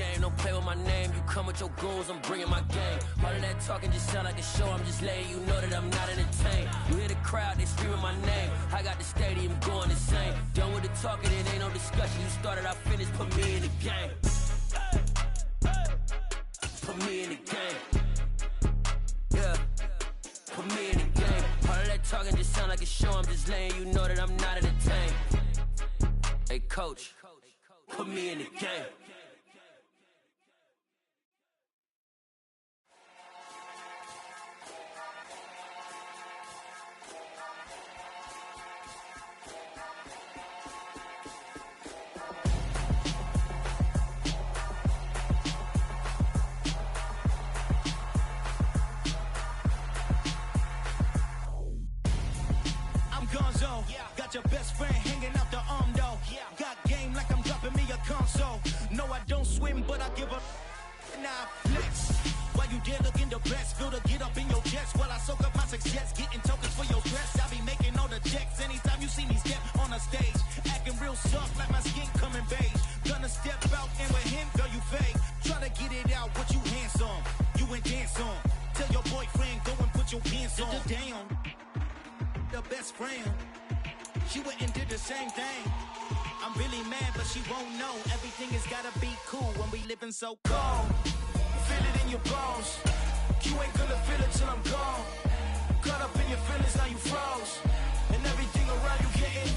game. Don't play with my name. You come with your goons, I'm bringing my game. All of that talking just sound like a show. I'm just letting you know that I'm not entertained. You hear the crowd, they screaming my name. I got the stadium going insane. Done with the talking, it ain't no discussion. You started, I finished. Put me in the game. Put me in the game. Yeah. Put me in the game. All of that talking just sound like a show. I'm just letting you know that I'm not entertained. Hey, coach, put me in the game. Got your best friend hanging out the arm though. Got game like I'm dropping me a console. No, I don't swim, but I give a nah flex. While you dare look in the best, feel to get up in your chest while I soak up my success, getting tokens for your stress. I be making all the checks anytime you see me step on a stage, acting real soft like my skin coming beige. Gonna step out and with him, girl, you fake. Try to get it out, what you handsome, you ain't dance on. Tell your boyfriend, go and put your pants on. Down, the best friend. She went and did the same thing. I'm really mad, but she won't know. Everything has gotta be cool when we living so cold. Feel it in your bones. You ain't gonna feel it till I'm gone. Caught up in your feelings, now you froze. And everything around you getting.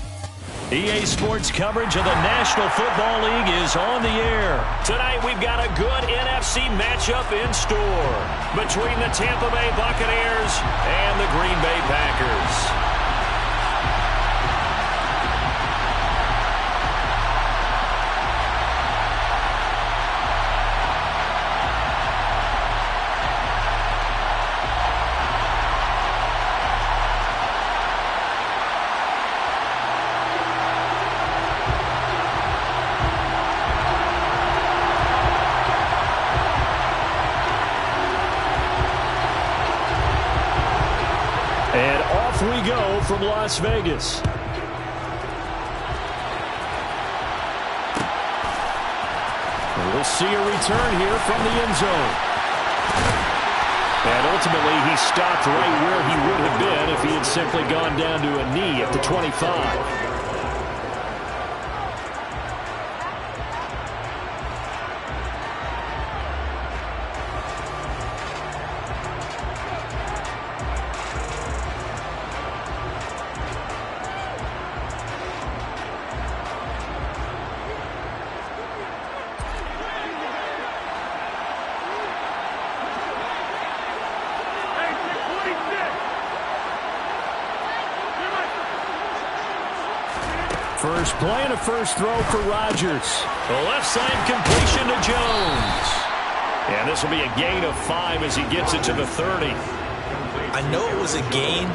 EA Sports coverage of the National Football League is on the air. Tonight we've got a good NFC matchup in store between the Tampa Bay Buccaneers and the Green Bay Packers. We go from Las Vegas. And we'll see a return here from the end zone. And ultimately, he stopped right where he would have been if he had simply gone down to a knee at the 25. First play and a first throw for Rodgers. The left side completion to Jones. And this will be a gain of 5 as he gets it to the 30. I know it was a gain,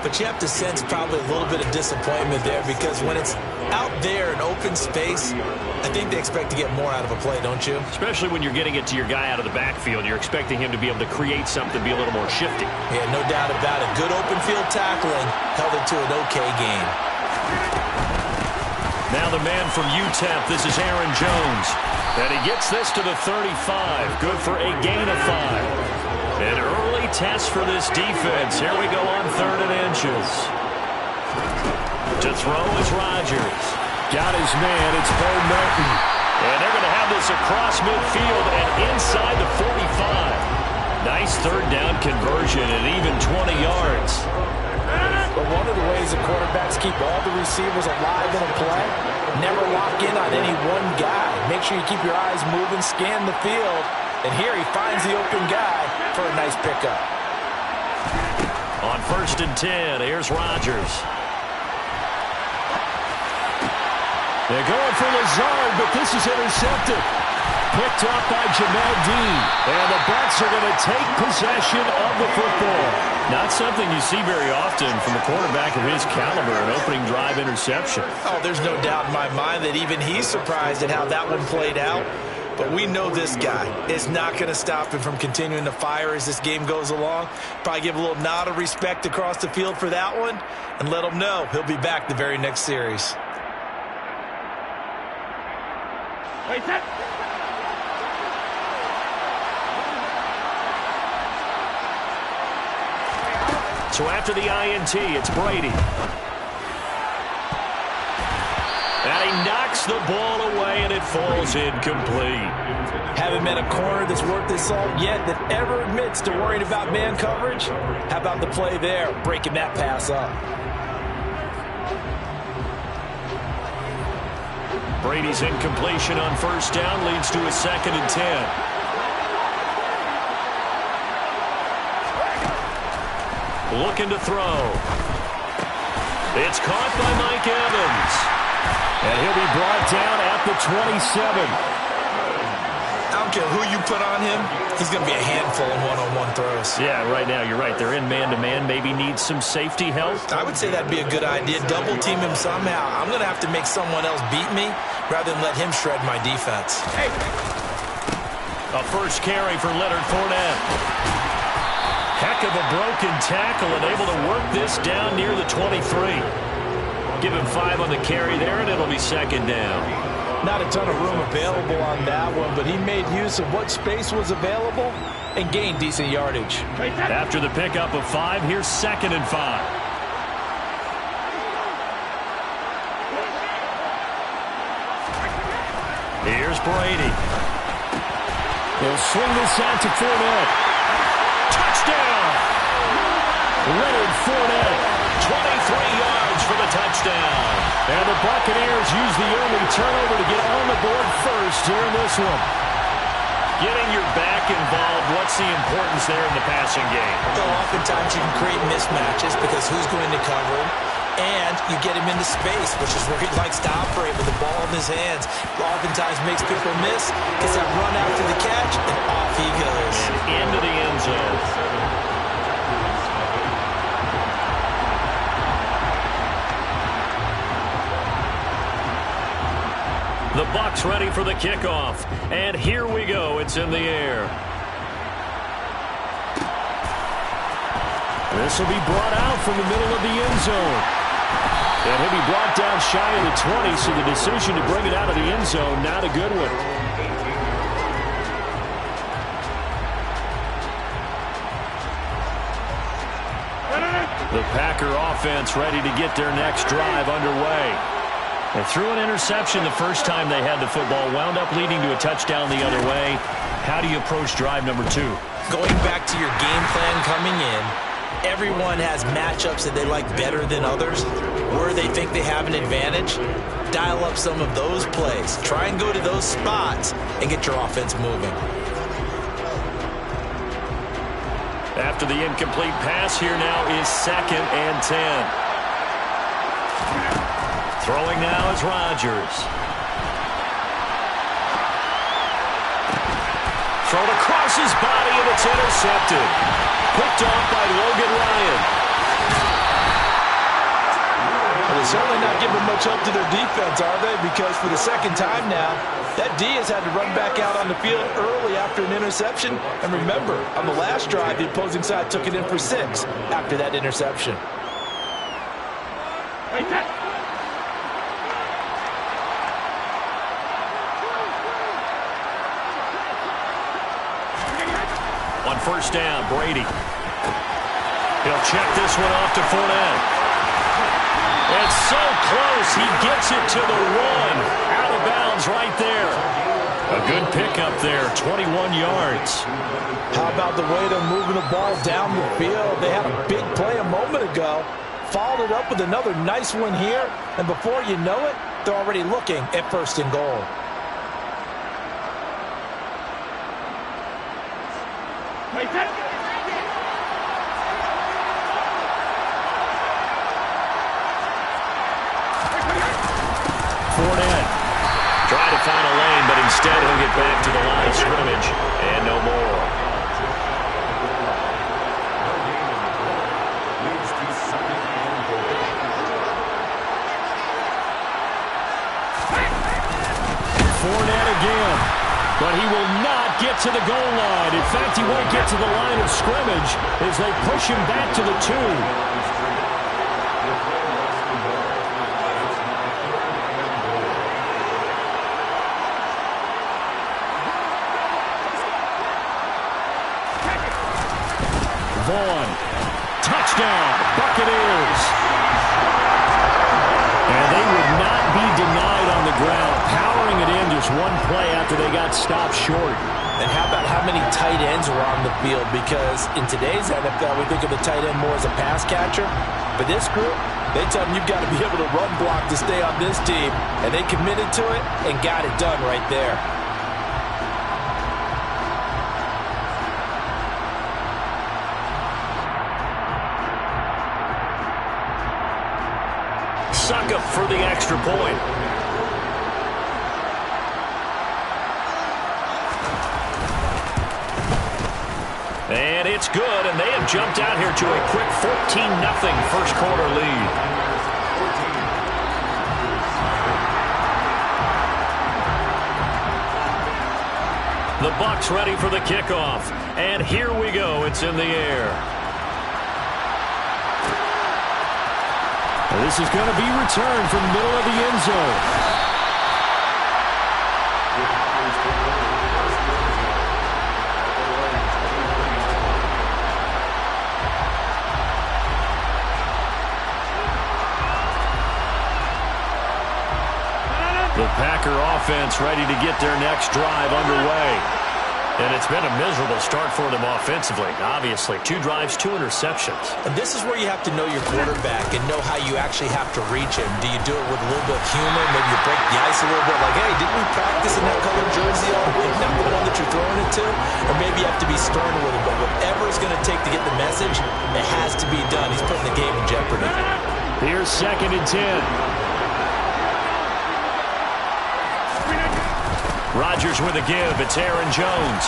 but you have to sense probably a little bit of disappointment there because when it's out there in open space, I think they expect to get more out of a play, don't you? Especially when you're getting it to your guy out of the backfield. You're expecting him to be able to create something, be a little more shifty. Yeah, no doubt about it. Good open field tackling held it to an okay gain. Now the man from UTEP, this is Aaron Jones. And he gets this to the 35. Good for a gain of 5. An early test for this defense. Here we go on 3rd and inches. To throw is Rodgers. Got his man, it's Bo Melton. And they're going to have this across midfield and inside the 45. Nice 3rd down conversion and even 20 yards. But one of the ways the quarterbacks keep all the receivers alive in a play, never lock in on any one guy. Make sure you keep your eyes moving, scan the field, and here he finds the open guy for a nice pickup. On 1st and 10, here's Rodgers. They're going for Lazard, but this is intercepted. Picked up by Jamel Dean. And the Bucs are going to take possession of the football. Not something you see very often from a quarterback of his caliber, an opening drive interception. Oh, there's no doubt in my mind that even he's surprised at how that one played out. But we know this guy is not going to stop him from continuing to fire as this game goes along. Probably give a little nod of respect across the field for that one and let him know he'll be back the very next series. So after the INT, it's Brady. And he knocks the ball away, and it falls incomplete. Haven't met a corner that's worth his salt yet that ever admits to worrying about man coverage. How about the play there, breaking that pass up? Brady's incompletion on first down leads to a 2nd and 10. Looking to throw. It's caught by Mike Evans. And he'll be brought down at the 27. I don't care who you put on him, he's going to be a handful in one-on-one throws. Yeah, right now, you're right. They're in man-to-man. Maybe needs some safety help. I would say that'd be a good idea. Double team him somehow. I'm going to have to make someone else beat me rather than let him shred my defense. Hey. A first carry for Leonard Fournette. Heck of a broken tackle and able to work this down near the 23. Give him 5 on the carry there, and it'll be 2nd down. Not a ton of room available on that one, but he made use of what space was available and gained decent yardage. After the pickup of 5, here's 2nd and 5. Here's Brady. He'll swing this out to Fournette. Touchdown! Leonard Fournette, 23 yards for the touchdown. And the Buccaneers use the early turnover to get on the board first here in this one. Getting your back involved, what's the importance there in the passing game? So oftentimes you can create mismatches because who's going to cover him? And you get him into space, which is where he likes to operate with the ball in his hands. Oftentimes makes people miss, gets that run after the catch, and off he goes. And into the end zone. The Bucs ready for the kickoff. And here we go. It's in the air. This will be brought out from the middle of the end zone. And he'll be brought down shy of the 20, so the decision to bring it out of the end zone, not a good one. The Packer offense ready to get their next drive underway. They threw an interception the first time they had the football, wound up leading to a touchdown the other way. How do you approach drive number 2? Going back to your game plan coming in, everyone has matchups that they like better than others. Where they think they have an advantage, dial up some of those plays. Try and go to those spots and get your offense moving. After the incomplete pass, here now is 2nd and 10. Throwing now is Rodgers. Thrown across his body, and it's intercepted. Picked off by Logan Ryan. Well, they're certainly not giving much help to their defense, are they? Because for the second time now, that D has had to run back out on the field early after an interception. And remember, on the last drive, the opposing side took it in for 6 after that interception. On first down, Brady. He'll check this one off to Fournette. It's so close, he gets it to the 1. Out of bounds right there. A good pickup there, 21 yards. How about the way they're moving the ball down the field? They had a big play a moment ago. Followed it up with another nice one here. And before you know it, they're already looking at 1st and goal. Fournette tried to find a lane, but instead he'll get back to the line of scrimmage and no more. Fournette again, but he will not get to the goal line. In fact, he won't get to the line of scrimmage as they push him back to the 2. touchdown. Bucket is. And they would not be denied on the ground, powering it in just one play after they got stopped short. And how about how many tight ends were on the field? Because in today's NFL, we think of the tight end more as a pass catcher. But this group, they tell them you've got to be able to run block to stay on this team. And they committed to it and got it done right there. Suck up for the extra point. And it's good, and they have jumped out here to a quick 14-0 first quarter lead. The Bucs ready for the kickoff. And here we go. It's in the air. This is going to be returned from the middle of the end zone. The Packer offense ready to get their next drive underway. And it's been a miserable start for them offensively. Obviously, 2 drives, 2 interceptions. And this is where you have to know your quarterback and know how you actually have to reach him. Do you do it with a little bit of humor? Maybe you break the ice a little bit like, hey, didn't we practice in that colored jersey all week? Not the one that you're throwing it to? Or maybe you have to be stern with him. But whatever it's going to take to get the message, it has to be done. He's putting the game in jeopardy. Here's 2nd and 10. Rodgers with a give. It's Aaron Jones.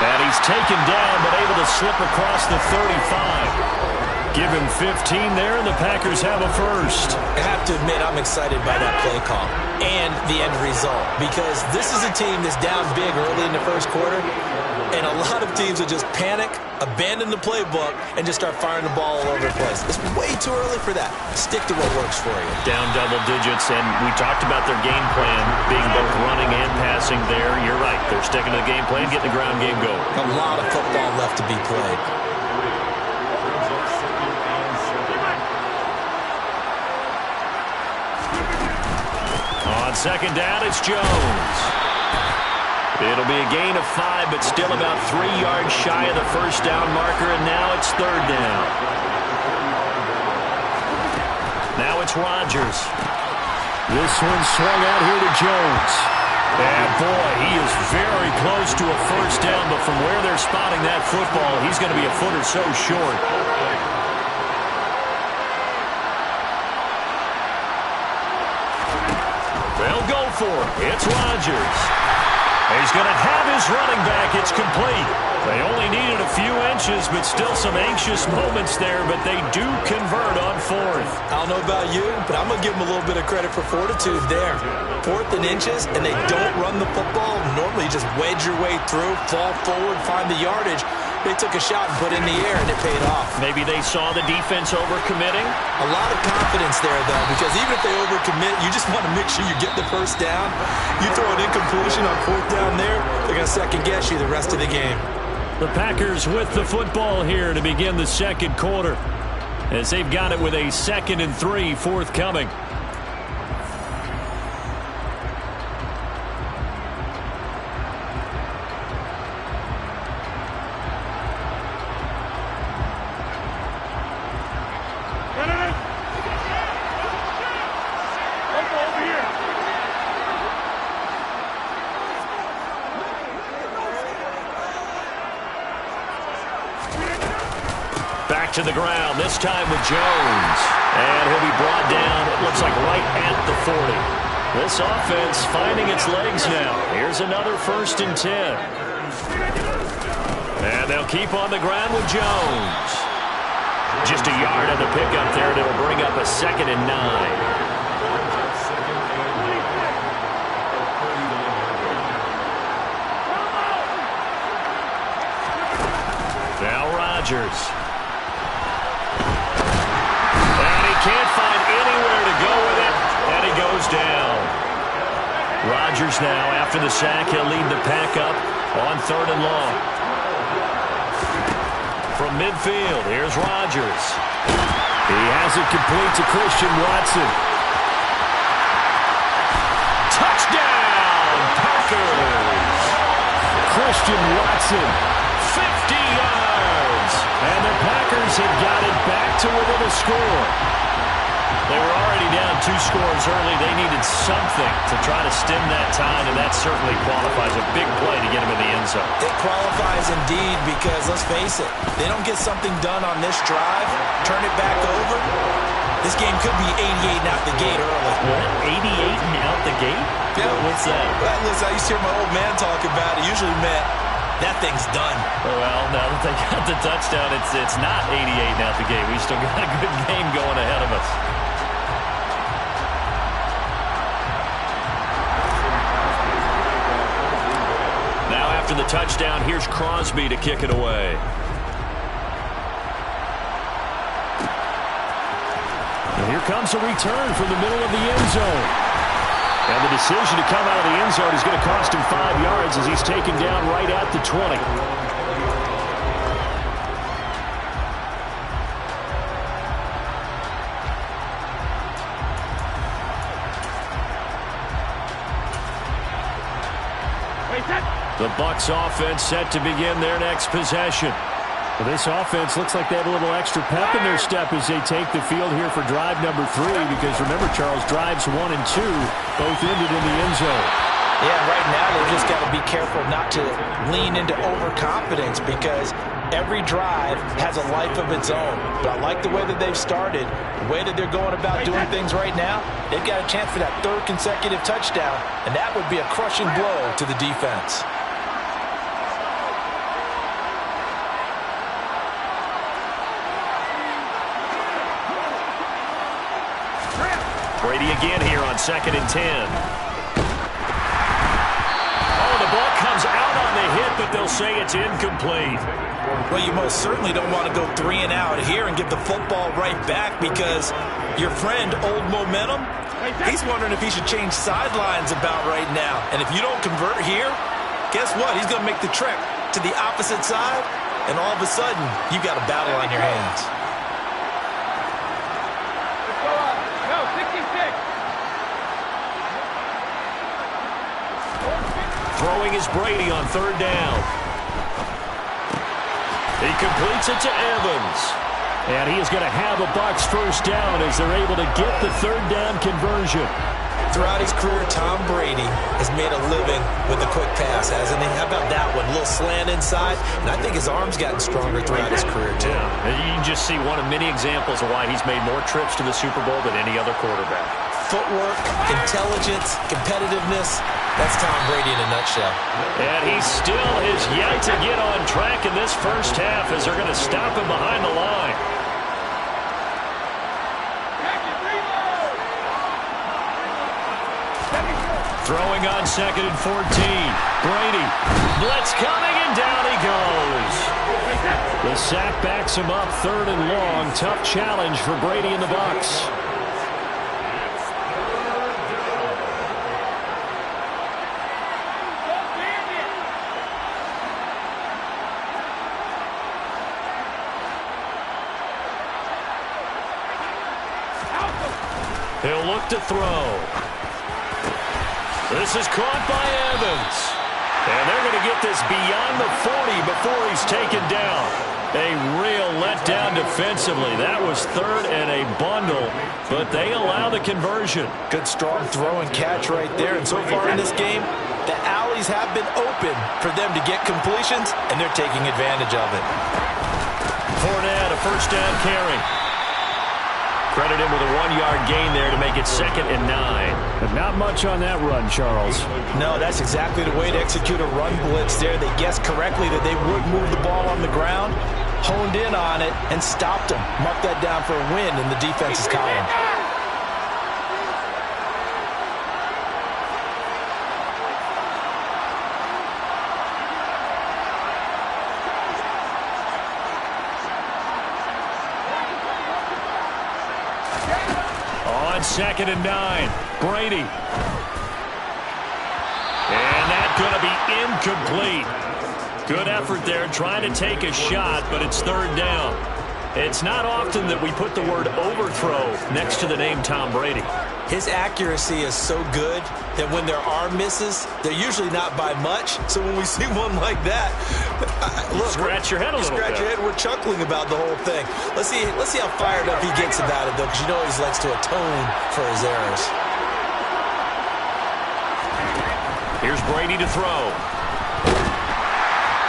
And he's taken down, but able to slip across the 35. Give him 15 there, and the Packers have a first. I have to admit, I'm excited by that play call and the end result, because this is a team that's down big early in the first quarter, and a lot of teams will just panic, abandon the playbook, and just start firing the ball all over the place. It's way too early for that. Stick to what works for you. Down double digits, and we talked about their game plan being both running and passing there. You're right. They're sticking to the game plan, getting the ground game going. A lot of football left to be played. On 2nd down, it's Jones. It'll be a gain of 5, but still about 3 yards shy of the first down marker, and now it's 3rd down. Now it's Rodgers. This one swung out here to Jones. And boy, he is very close to a first down, but from where they're spotting that football, he's going to be a foot or so short. They'll go for it. It's Rodgers. He's going to have his running back. It's complete. They only needed a few inches, but still some anxious moments there, but they do convert on 4th. I don't know about you, but I'm going to give them a little bit of credit for fortitude there. 4th and inches, and they don't run the football. Normally, you just wedge your way through, fall forward, find the yardage. They took a shot and put it in the air, and it paid off. Maybe they saw the defense overcommitting. A lot of confidence there, though, because even if they overcommit, you just want to make sure you get the first down. You throw an incompletion on 4th down there, they're going to second-guess you the rest of the game. The Packers with the football here to begin the 2nd quarter, as they've got it with a 2nd and 3 forthcoming. Back to the ground, this time with Jones. And he'll be brought down, it looks like right at the 40. This offense finding its legs now. Here's another 1st and 10. And they'll keep on the ground with Jones. Just a yard on the pickup there, and it'll bring up a 2nd and 9. Now Rodgers. And he can't find anywhere to go with it, and he goes down. Rodgers now, after the sack, he'll lead the pack up on 3rd and long. from midfield. Here's Rodgers. He has it complete to Christian Watson. Touchdown, Packers! Christian Watson, 50 yards. And the Packers have got it back to within a score. They were already down 2 scores early. They needed something to try to stem that tide, and that certainly qualifies. A big play to get them in the end zone. It qualifies indeed because, let's face it, they don't get something done on this drive, turn it back over. This game could be 88 and out the gate early. What? 88 and out the gate? Yeah. What's that? Well, listen, I used to hear my old man talk about it. Usually meant that thing's done. Well, now that they got the touchdown, it's not 88 and out the gate. We still got a good game going ahead of us. Now after the touchdown, here's Crosby to kick it away. And here comes a return from the middle of the end zone. And the decision to come out of the end zone is going to cost him 5 yards as he's taken down right at the 20. The Bucs offense set to begin their next possession. Well, this offense looks like they have a little extra pep in their step as they take the field here for drive number 3. Because remember, Charles, drives 1 and 2 both ended in the end zone. Yeah, right now they've just got to be careful not to lean into overconfidence because every drive has a life of its own. But I like the way that they've started, the way that they're going about doing things right now. They've got a chance for that 3rd consecutive touchdown, and that would be a crushing blow to the defense. Brady again here on 2nd and 10. Oh, the ball comes out on the hit, but they'll say it's incomplete. Well, you most certainly don't want to go 3 and out here and get the football right back because your friend, Old Momentum, he's wondering if he should change sidelines about right now. And if you don't convert here, guess what? He's going to make the trek to the opposite side, and all of a sudden, you've got a battle on your hands. Throwing is Brady on 3rd down. He completes it to Evans. And he is going to have a Bucs 1st down as they're able to get the 3rd down conversion. Throughout his career, Tom Brady has made a living with a quick pass, hasn't he? How about that one? A little slant inside, and I think his arm's gotten stronger throughout his career, too. Yeah. You can just see one of many examples of why he's made more trips to the Super Bowl than any other quarterback. Footwork, intelligence, competitiveness. That's Tom Brady in a nutshell. And he still is yet to get on track in this first half as they're going to stop him behind the line. Throwing on 2nd and 14. Brady. Blitz coming, and down he goes. The sack backs him up 3rd and long. Tough challenge for Brady and the Bucs. He'll look to throw. This is caught by Evans. And they're going to get this beyond the 40 before he's taken down. A real letdown defensively. That was 3rd and a bundle, but they allow the conversion. Good strong throw and catch right there. And so far in this game, the alleys have been open for them to get completions, and they're taking advantage of it. Fournette, a 1st down carry. Credit him with a 1-yard gain there to make it 2nd and 9. But not much on that run, Charles. No, that's exactly the way to execute a run blitz there. They guessed correctly that they would move the ball on the ground, honed in on it, and stopped them. Marked that down for a win in the defense's column. On 2nd and 9, Brady. And that's going to be incomplete. Good effort there, trying to take a shot, but it's third down. It's not often that we put the word overthrow next to the name Tom Brady. His accuracy is so good that when there are misses, they're usually not by much. So when we see one like that, look, scratch your head a little bit. Scratch your head. We're chuckling about the whole thing. Let's see how fired up he gets about it, though, because you know he likes to atone for his errors. Here's Brady to throw.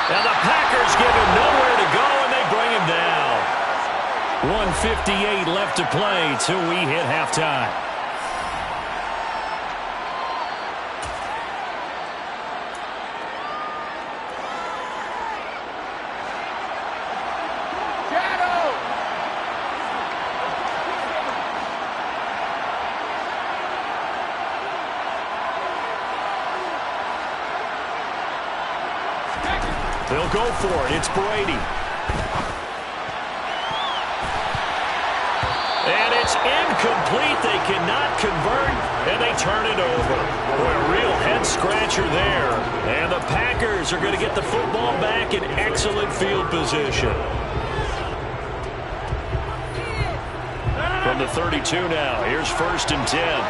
And the Packers give him nowhere to go, and they bring him down. 1:58 left to play till we hit halftime. They'll go for it. It's Brady. And it's incomplete. They cannot convert, and they turn it over. Boy, a real head-scratcher there. And the Packers are going to get the football back in excellent field position. From the 32 now, here's 1st and 10.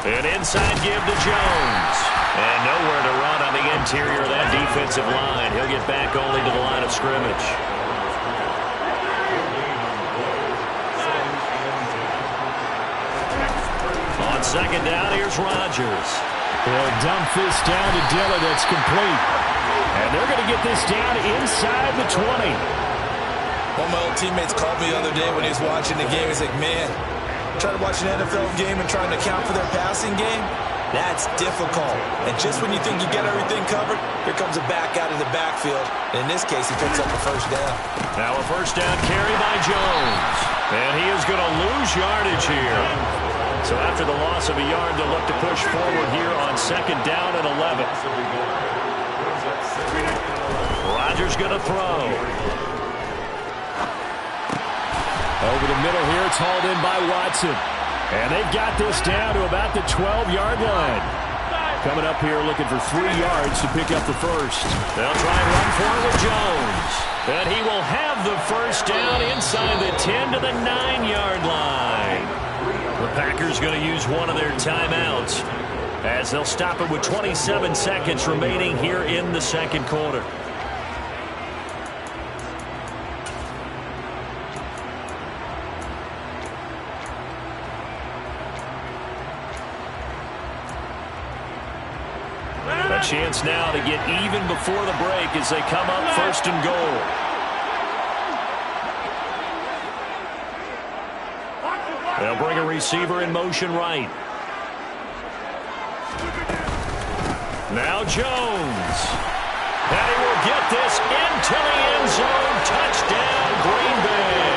An inside give to Jones. And nowhere to run on the interior of that defensive line. He'll get back only to the line of scrimmage. On 2nd down, here's Rodgers. They'll dump this down to Dillon. That's complete. And they're going to get this down inside the 20. One of my old teammates called me the other day when he was watching the game. He's like, man, trying to watch an NFL game and trying to account for their passing game, that's difficult. And just when you think you get everything covered, here comes a back out of the backfield. And in this case, he picks up a 1st down. Now a 1st down carry by Jones. And he is going to lose yardage here. So after the loss of a yard, they'll look to push forward here on 2nd down and 11. Rodgers going to throw. Over the middle here, it's hauled in by Watson. And they've got this down to about the 12-yard line. Coming up here looking for 3 yards to pick up the 1st. They'll try and run for it with Jones. And he will have the 1st down inside the 10 to the 9-yard line. The Packers going to use one of their timeouts as they'll stop it with 27 seconds remaining here in the 2nd quarter. A chance now to get even before the break as they come up 1st and goal. They'll bring a receiver in motion right. Now Jones. And he will get this into the end zone. Touchdown, Green Bay.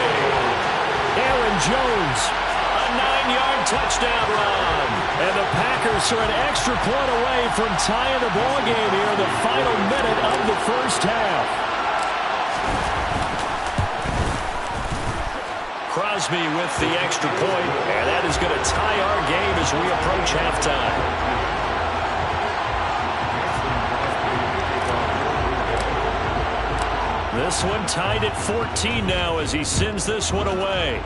Aaron Jones. A 9-yard touchdown run. And the Packers are an extra point away from tying the ball game here in the final minute of the 1st half. Crosby with the extra point, and that is going to tie our game as we approach halftime. This one tied at 14 now as he sends this one away.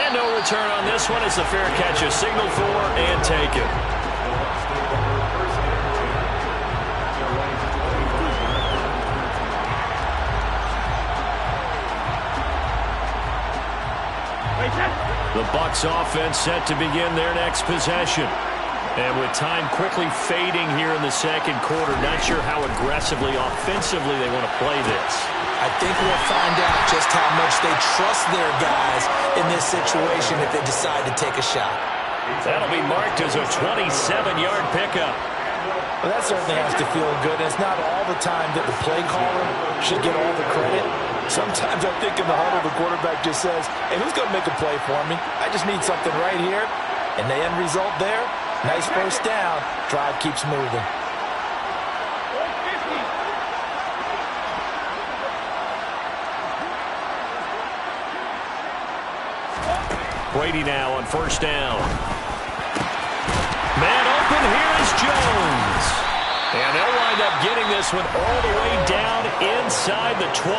And no return on this one. It's a fair catch, a signal for and taken. The Bucs offense set to begin their next possession. And with time quickly fading here in the 2nd quarter, not sure how aggressively, offensively they want to play this. I think we'll find out just how much they trust their guys in this situation if they decide to take a shot. That'll be marked as a 27-yard pickup. Well, that certainly has to feel good. And it's not all the time that the play caller should get all the credit. Sometimes I think in the huddle, the quarterback just says, hey, who's going to make a play for me? I just need something right here. And the end result there, nice 1st down. Drive keeps moving. Brady now on first down. Man open, here is Jones. And they'll wind up getting this one all the way down inside the 20.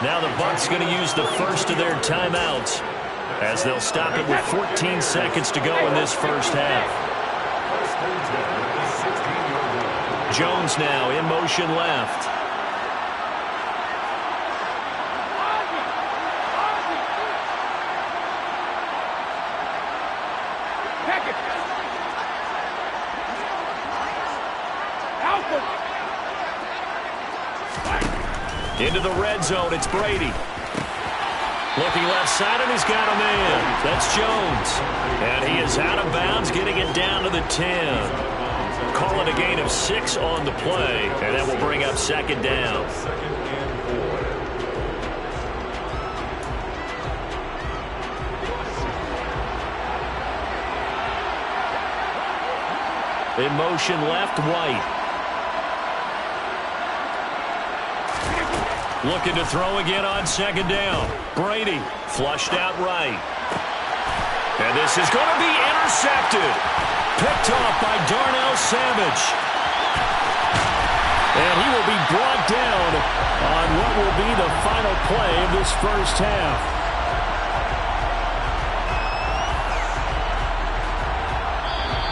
Now the Bucs going to use the first of their timeouts as they'll stop it with 14 seconds to go in this first half. Jones now in motion left. Into the red zone, it's Brady. Looking left side, and he's got a man. That's Jones. And he is out of bounds, getting it down to the 10. Call it a gain of 6 on the play, and that will bring up second down. In motion left, White. Looking to throw again on second down. Brady flushed out right. And this is going to be intercepted. Picked off by Darnell Savage. And he will be brought down on what will be the final play of this first half.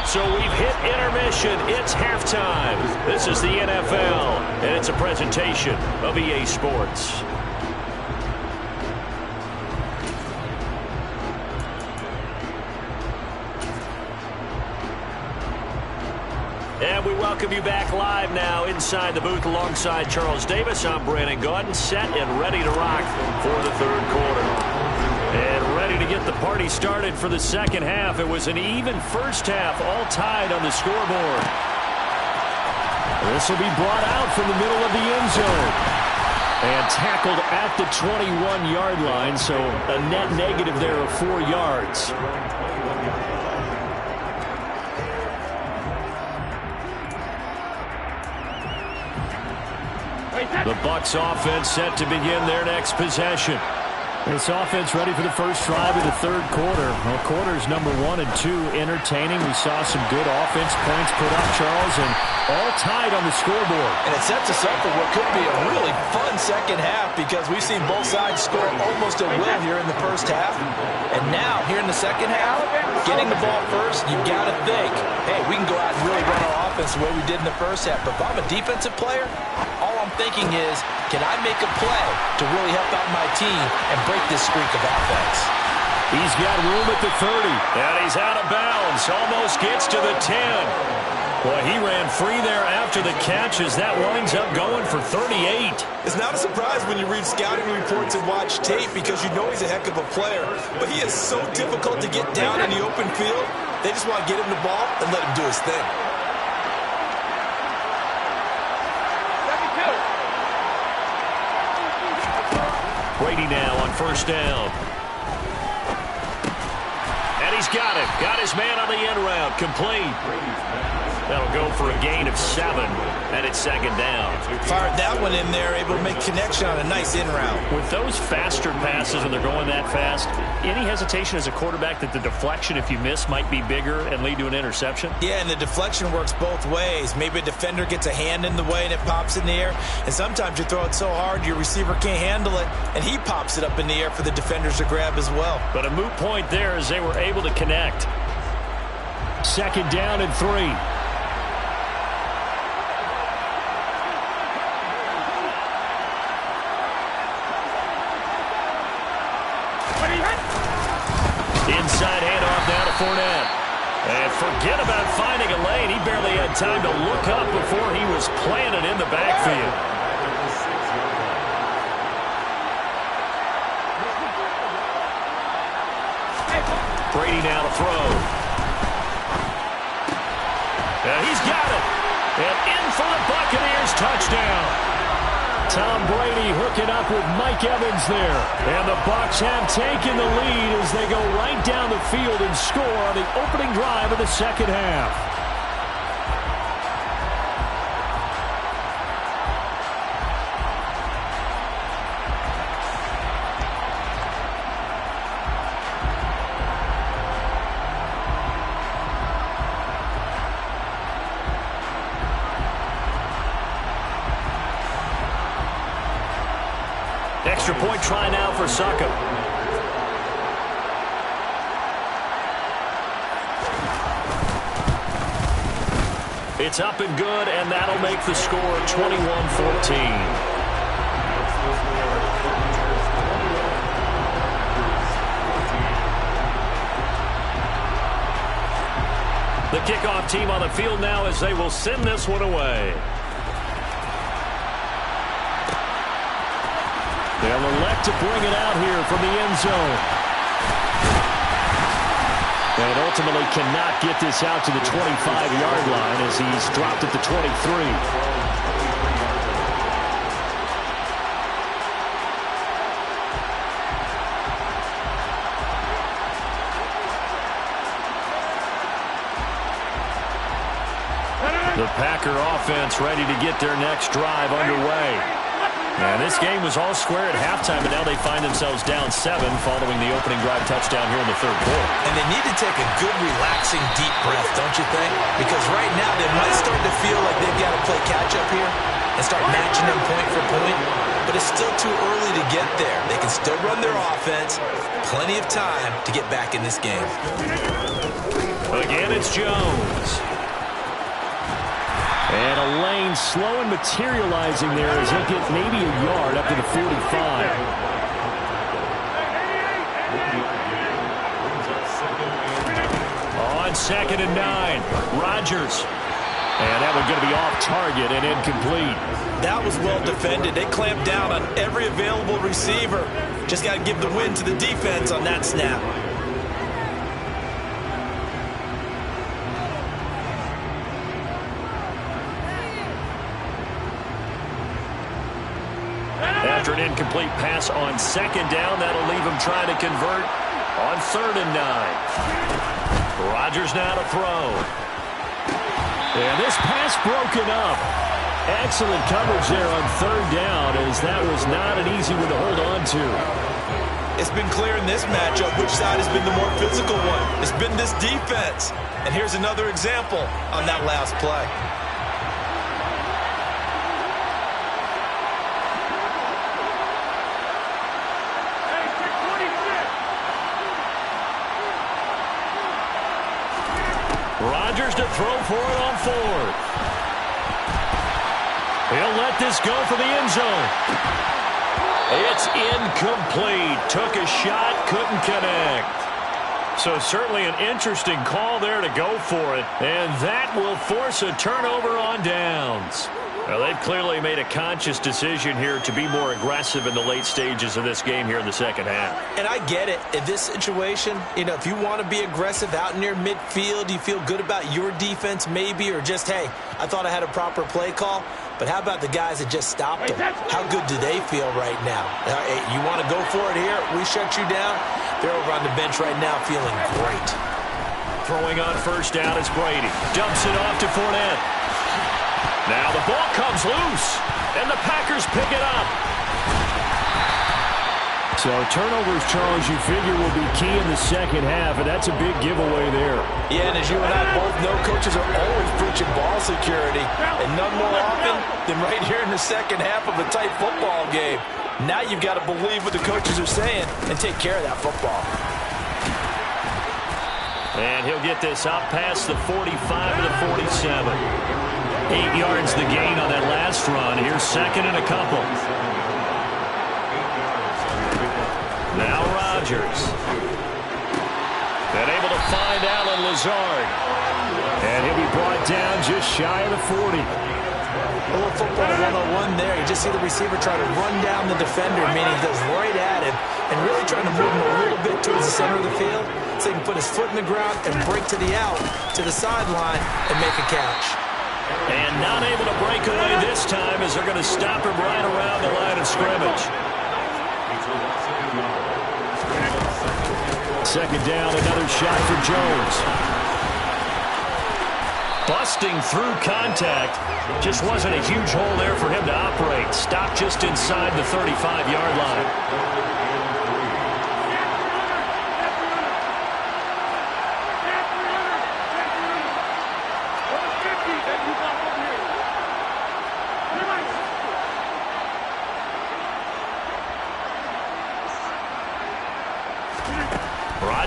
So we've hit intermission. It's halftime. This is the NFL, and it's a presentation of EA Sports. And we welcome you back live now inside the booth alongside Charles Davis. I'm Brandon Gaudin, set and ready to rock for the third quarter. And ready to get the party started for the second half. It was an even first half, all tied on the scoreboard. This will be brought out from the middle of the end zone. And tackled at the 21-yard line, so a net negative there of 4 yards. The Bucs offense set to begin their next possession. This offense ready for the first drive of the third quarter. Well, quarters number 1 and 2 entertaining. We saw some good offense points put up, Charles, and all tied on the scoreboard. And it sets us up for what could be a really fun second half because we've seen both sides score almost at will here in the first half. And now, here in the second half, getting the ball first, you've got to think, hey, we can go out and really run our offense the way we did in the first half. But if I'm a defensive player, all I'm thinking is, can I make a play to really help out my team and break this streak of offense? He's got room at the 30. And he's out of bounds. Almost gets to the 10. Boy, he ran free there after the catch as that winds up going for 38. It's not a surprise when you read scouting reports and watch tape because you know he's a heck of a player. But he is so difficult to get down in the open field. They just want to get him the ball and let him do his thing. Brady now on first down. And he's got it. Got his man on the end route. Complete. That'll go for a gain of 7, and it's second down. Fired that one in there, able to make connection on a nice in route. With those faster passes when they're going that fast, any hesitation as a quarterback that the deflection, if you miss, might be bigger and lead to an interception? Yeah, and the deflection works both ways. Maybe a defender gets a hand in the way and it pops in the air, and sometimes you throw it so hard your receiver can't handle it, and he pops it up in the air for the defenders to grab as well. But a moot point there as they were able to connect. Second down and 3. Inside handoff down to Fournette. And forget about finding a lane. He barely had time to look up before he was planted in the backfield. Brady now to throw. And he's got it. And in for the Buccaneers touchdown. Tom Brady hooking up with Mike Evans there. And the Bucs have taken the lead as they go right down the field and score on the opening drive of the second half. extra point try now for Suckup. It's up and good, and that'll make the score 21-14. The kickoff team on the field now as they will send this one away. They'll elect to bring it out here from the end zone. And ultimately cannot get this out to the 25-yard line as he's dropped at the 23. The Packer offense ready to get their next drive underway. And this game was all square at halftime, but now they find themselves down 7 following the opening drive touchdown here in the third quarter. And they need to take a good, relaxing, deep breath, don't you think? Because right now they might start to feel like they've got to play catch-up here and start matching them point for point. But it's still too early to get there. They can still run their offense. Plenty of time to get back in this game. Again, it's Jones. And a lane slow and materializing there as he'll get maybe a yard up to the 45. On 2nd and 9, Rodgers. And that one's going to be off target and incomplete. That was well defended. They clamped down on every available receiver. Just got to give the win to the defense on that snap. After an incomplete pass on 2nd down, that'll leave him trying to convert on 3rd and 9. Rodgers now to throw. And this pass broken up. Excellent coverage there on 3rd down, as that was not an easy one to hold on to. It's been clear in this matchup which side has been the more physical one. It's been this defense. And here's another example on that last play. Rodgers to throw for it on 4th. He'll let this go for the end zone. It's incomplete. Took a shot, couldn't connect. So certainly an interesting call there to go for it. And that will force a turnover on downs. Well, they've clearly made a conscious decision here to be more aggressive in the late stages of this game here in the second half. And I get it. In this situation, if you want to be aggressive out near midfield, you feel good about your defense maybe, or just, hey, I thought I had a proper play call. But how about the guys that just stopped them? How good do they feel right now? Hey, you want to go for it here? We shut you down? They're over on the bench right now feeling great. Throwing on 1st down is Brady. Dumps it off to Fournette. Now the ball comes loose, and the Packers pick it up. So turnovers, Charles, you figure will be key in the second half, and that's a big giveaway there. Yeah, and as you and I both know, coaches are always preaching ball security, and none more often than right here in the second half of a tight football game. Now you've got to believe what the coaches are saying and take care of that football. And he'll get this up past the 45 to the 47. 8 yards the gain on that last run. Here's 2nd and a couple. Now Rodgers. Then able to find Allen Lazard. And he'll be brought down just shy of the 40. A little football 101 there. You just see the receiver try to run down the defender, meaning he goes right at him, and really trying to move him a little bit towards the center of the field so he can put his foot in the ground and break to the out, to the sideline, and make a catch. And not able to break away this time as they're going to stop him right around the line of scrimmage. 2nd down, another shot for Jones. Busting through contact. Just wasn't a huge hole there for him to operate. Stopped just inside the 35-yard line.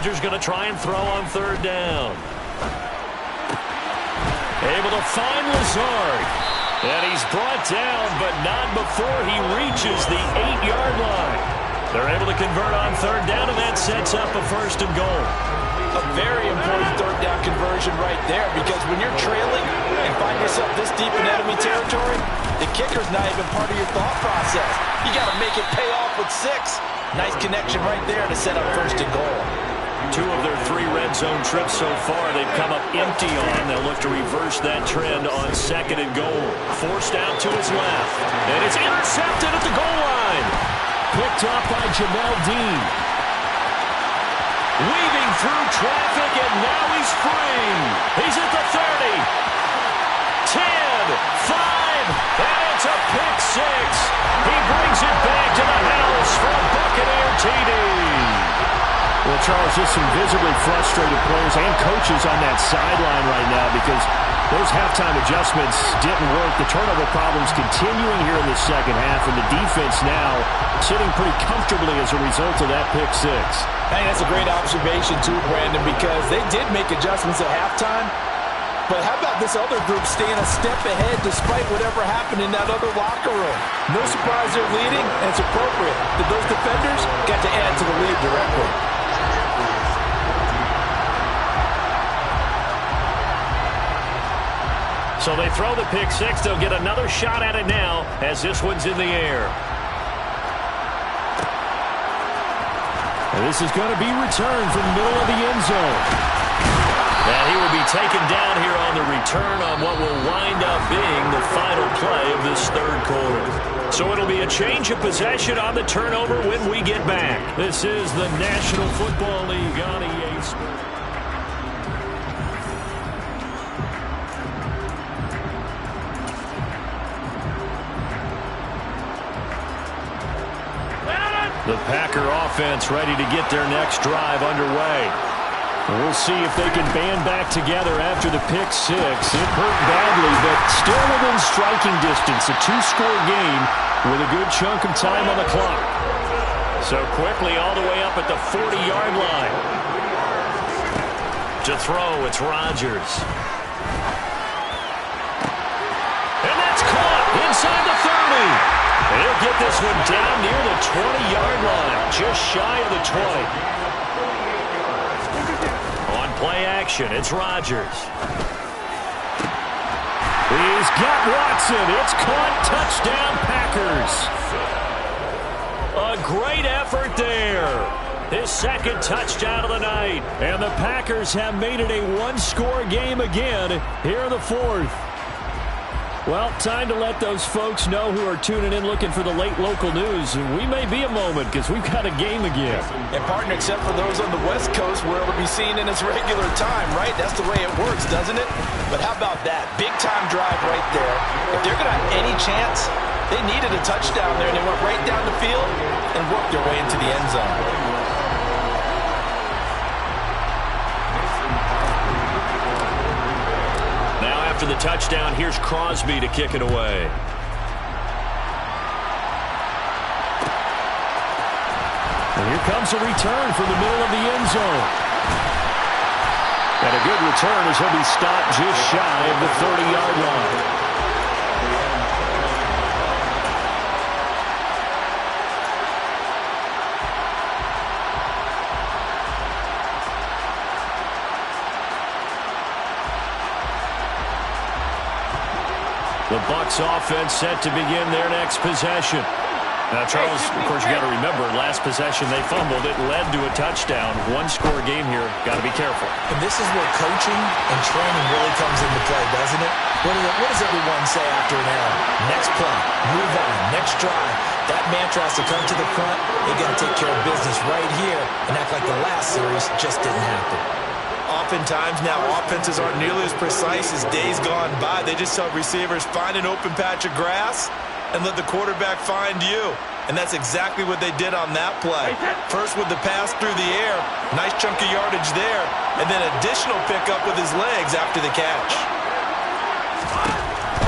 Rodgers going to try and throw on third down. Able to find Lazard. And he's brought down, but not before he reaches the 8-yard line. They're able to convert on third down, and that sets up a first and goal. A very important third down conversion right there, because when you're trailing and find yourself this deep in enemy territory, the kicker's not even part of your thought process. You got to make it pay off with 6. Nice connection right there to set up first and goal. 2 of their 3 red zone trips so far they've come up empty on. They'll look to reverse that trend on second and goal. Forced out to his left. And it's intercepted at the goal line. Picked up by Jamel Dean. Weaving through traffic, and now he's free. He's at the 30. 10, 5, and it's a pick 6. He brings it back to the house for a Buccaneer TD. Well, Charles, just some visibly frustrated players and coaches on that sideline right now because those halftime adjustments didn't work. The turnover problems continuing here in the second half, and the defense now sitting pretty comfortably as a result of that pick 6. I think that's a great observation too, Brandon, because they did make adjustments at halftime. But how about this other group staying a step ahead despite whatever happened in that other locker room? No surprise they're leading, and it's appropriate that those defenders got to add to the lead directly. So they throw the pick 6. They'll get another shot at it now as this one's in the air. And this is going to be returned from the middle of the end zone. And he will be taken down here on the return on what will wind up being the final play of this third quarter. So it'll be a change of possession on the turnover when we get back. This is the National Football League on EA Sports. The Packer offense ready to get their next drive underway. We'll see if they can band back together after the pick 6. It hurt badly, but still within striking distance. A 2-score game with a good chunk of time on the clock. So quickly all the way up at the 40-yard line. To throw, it's Rodgers. And that's caught inside the 30. He'll get this one down near the 20-yard line, just shy of the 20. On play action, it's Rodgers. He's got Watson. It's caught. Touchdown, Packers. A great effort there. His second touchdown of the night. And the Packers have made it a 1-score game again here in the 4th. Well, time to let those folks know who are tuning in looking for the late local news. We may be a moment because we've got a game again. And, partner, except for those on the West Coast where it'll be seen in its regular time, right? That's the way it works, doesn't it? But how about that? Big-time drive right there. If they're going to have any chance, they needed a touchdown there, and they went right down the field and worked their way into the end zone. After the touchdown, here's Crosby to kick it away. And here comes a return from the middle of the end zone. And a good return as he'll be stopped just shy of the 30-yard line. The Bucs offense set to begin their next possession. Now, Charles, of course, you got to remember, last possession they fumbled. It led to a touchdown. 1-score game here. Got to be careful. And this is where coaching and training really comes into play, doesn't it? What does everyone say after an error? Next play, move on, next drive. That mantra has to come to the front. They got to take care of business right here and act like the last series just didn't happen. Oftentimes now offenses aren't nearly as precise as days gone by. They just help receivers find an open patch of grass and let the quarterback find you. And that's exactly what they did on that play. First with the pass through the air, nice chunk of yardage there, and then additional pickup with his legs after the catch.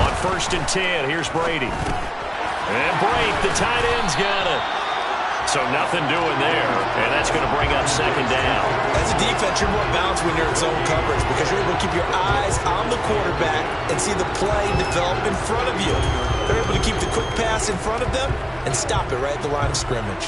On 1st and 10, here's Brady. And Brake, the tight end's got it. So nothing doing there, and that's going to bring up second down. As a defense, you're more balanced when you're in zone coverage because you're able to keep your eyes on the quarterback and see the play develop in front of you. They're able to keep the quick pass in front of them and stop it right at the line of scrimmage.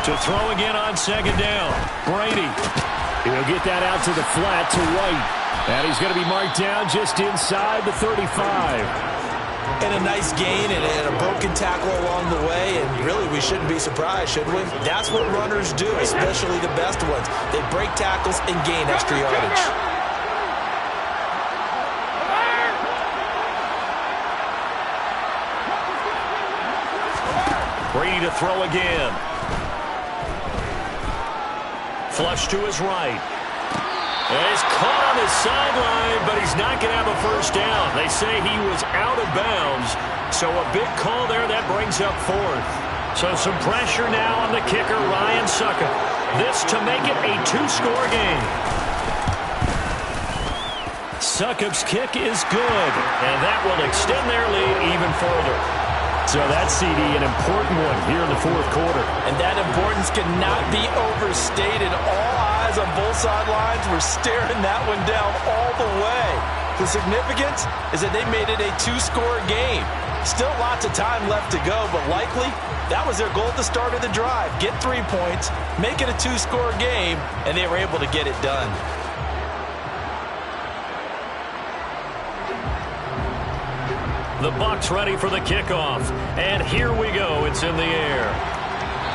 To throw again on second down. Brady. He'll get that out to the flat to White. And he's going to be marked down just inside the 35. And a nice gain and a broken tackle along the way. And really, we shouldn't be surprised, should we? That's what runners do, especially the best ones. They break tackles and gain extra yardage. Brady to throw again. Flush to his right. And he's caught on his sideline, but he's not going to have a first down. They say he was out of bounds, so a big call there. That brings up fourth. So some pressure now on the kicker, Ryan Succop. This to make it a two-score game. Succop's kick is good, and that will extend their lead even further. So that CD, an important one here in the fourth quarter. And that importance cannot be overstated. All eyes on both sidelines were staring that one down all the way. The significance is that they made it a two-score game. Still lots of time left to go, but likely that was their goal at the start of the drive. Get 3 points, make it a two-score game, and they were able to get it done. The Bucs ready for the kickoff. And here we go. It's in the air.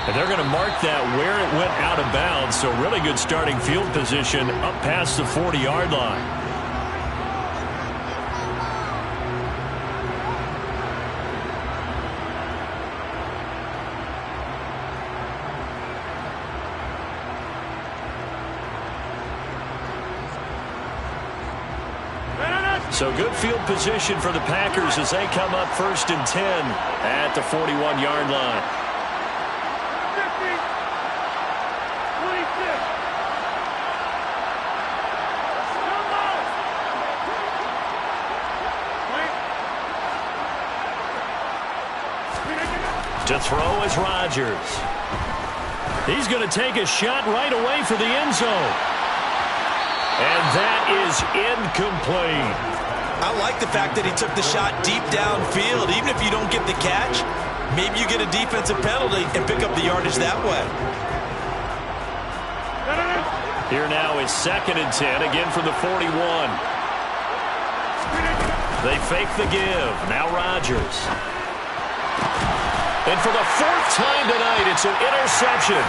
And they're going to mark that where it went out of bounds. So really good starting field position up past the 40-yard line. So good field position for the Packers as they come up 1st and 10 at the 41-yard line. 50, 26. To throw is Rodgers. He's going to take a shot right away for the end zone. And that is incomplete. I like the fact that he took the shot deep downfield. Even if you don't get the catch, maybe you get a defensive penalty and pick up the yardage that way. Here now is 2nd and 10, again from the 41. They fake the give. Now Rodgers. And for the 4th time tonight, it's an interception.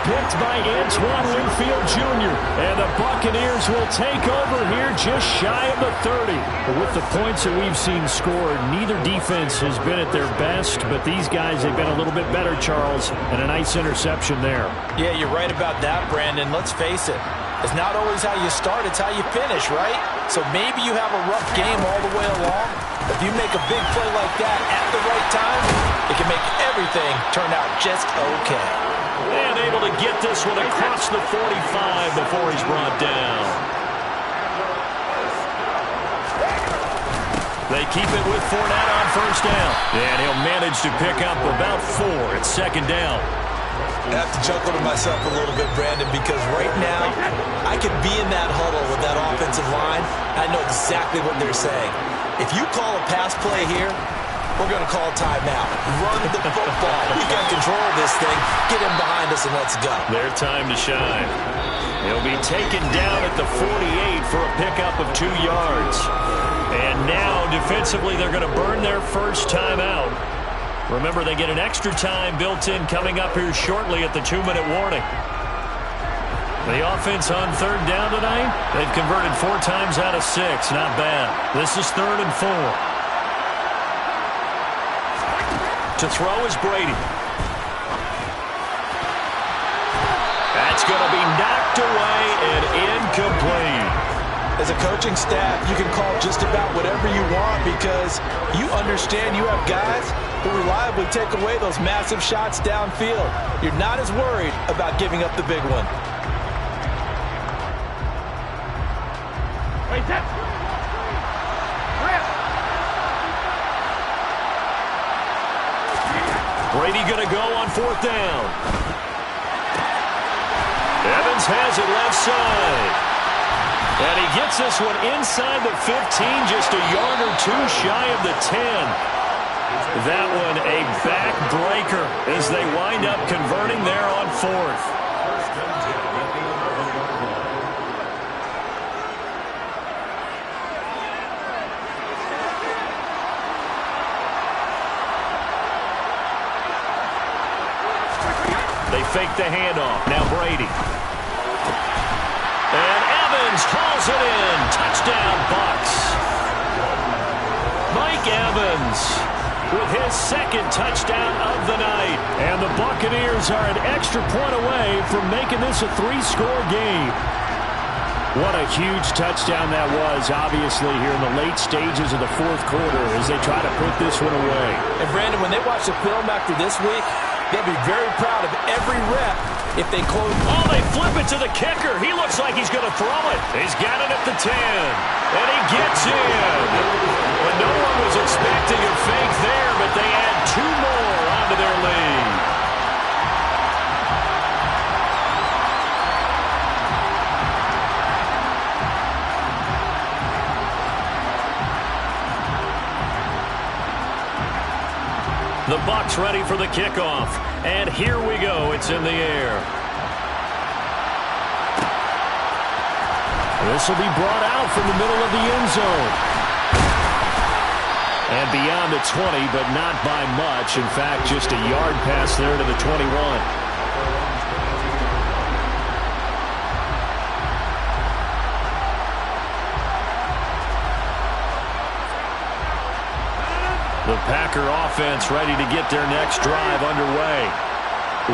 Picked by Antoine Winfield Jr. And the Buccaneers will take over here just shy of the 30. But with the points that we've seen scored, neither defense has been at their best. But these guys have been a little bit better, Charles. And a nice interception there. Yeah, you're right about that, Brandon. Let's face it. It's not always how you start, it's how you finish, right? So maybe you have a rough game all the way along. If you make a big play like that at the right time, it can make everything turn out just okay. And able to get this one across the 45 before he's brought down. They keep it with Fournette on 1st down. And he'll manage to pick up about 4 at 2nd down. I have to chuckle to myself a little bit, Brandon, because right now I could be in that huddle with that offensive line. I know exactly what they're saying. If you call a pass play here, we're going to call a timeout. Run the football. We got control of this thing. Get him behind us and let's go. Their time to shine. He'll be taken down at the 48 for a pickup of 2 yards. And now defensively they're going to burn their first timeout. Remember, they get an extra time built in coming up here shortly at the 2-minute warning. The offense on 3rd down tonight, they've converted 4 times out of 6. Not bad. This is 3rd and 4. To throw is Brady. That's going to be knocked away and incomplete. As a coaching staff, you can call just about whatever you want because you understand you have guys who reliably take away those massive shots downfield. You're not as worried about giving up the big one. Brady going to go on 4th down. Evans has it left side. And he gets this one inside the 15, just a yard or two shy of the 10. That one a backbreaker as they wind up converting there on 4th. They fake the handoff. Now Brady. And Evans hauls it in. Touchdown, Bucs. Mike Evans with his second touchdown of the night. And the Buccaneers are an extra point away from making this a 3-score game. What a huge touchdown that was, obviously, here in the late stages of the 4th quarter as they try to put this one away. And, Brandon, when they watch the film after this week, they'll be very proud of every rep if they close. Oh, they flip it to the kicker. He looks like he's going to throw it. He's got it at the 10. And he gets in. Well, no one was expecting a fake there, but they add 2 more onto their lead. The Bucs ready for the kickoff. And here we go. It's in the air. This will be brought out from the middle of the end zone. And beyond the 20, but not by much. In fact, just a yard pass there to the 21. The Packer offense ready to get their next drive underway.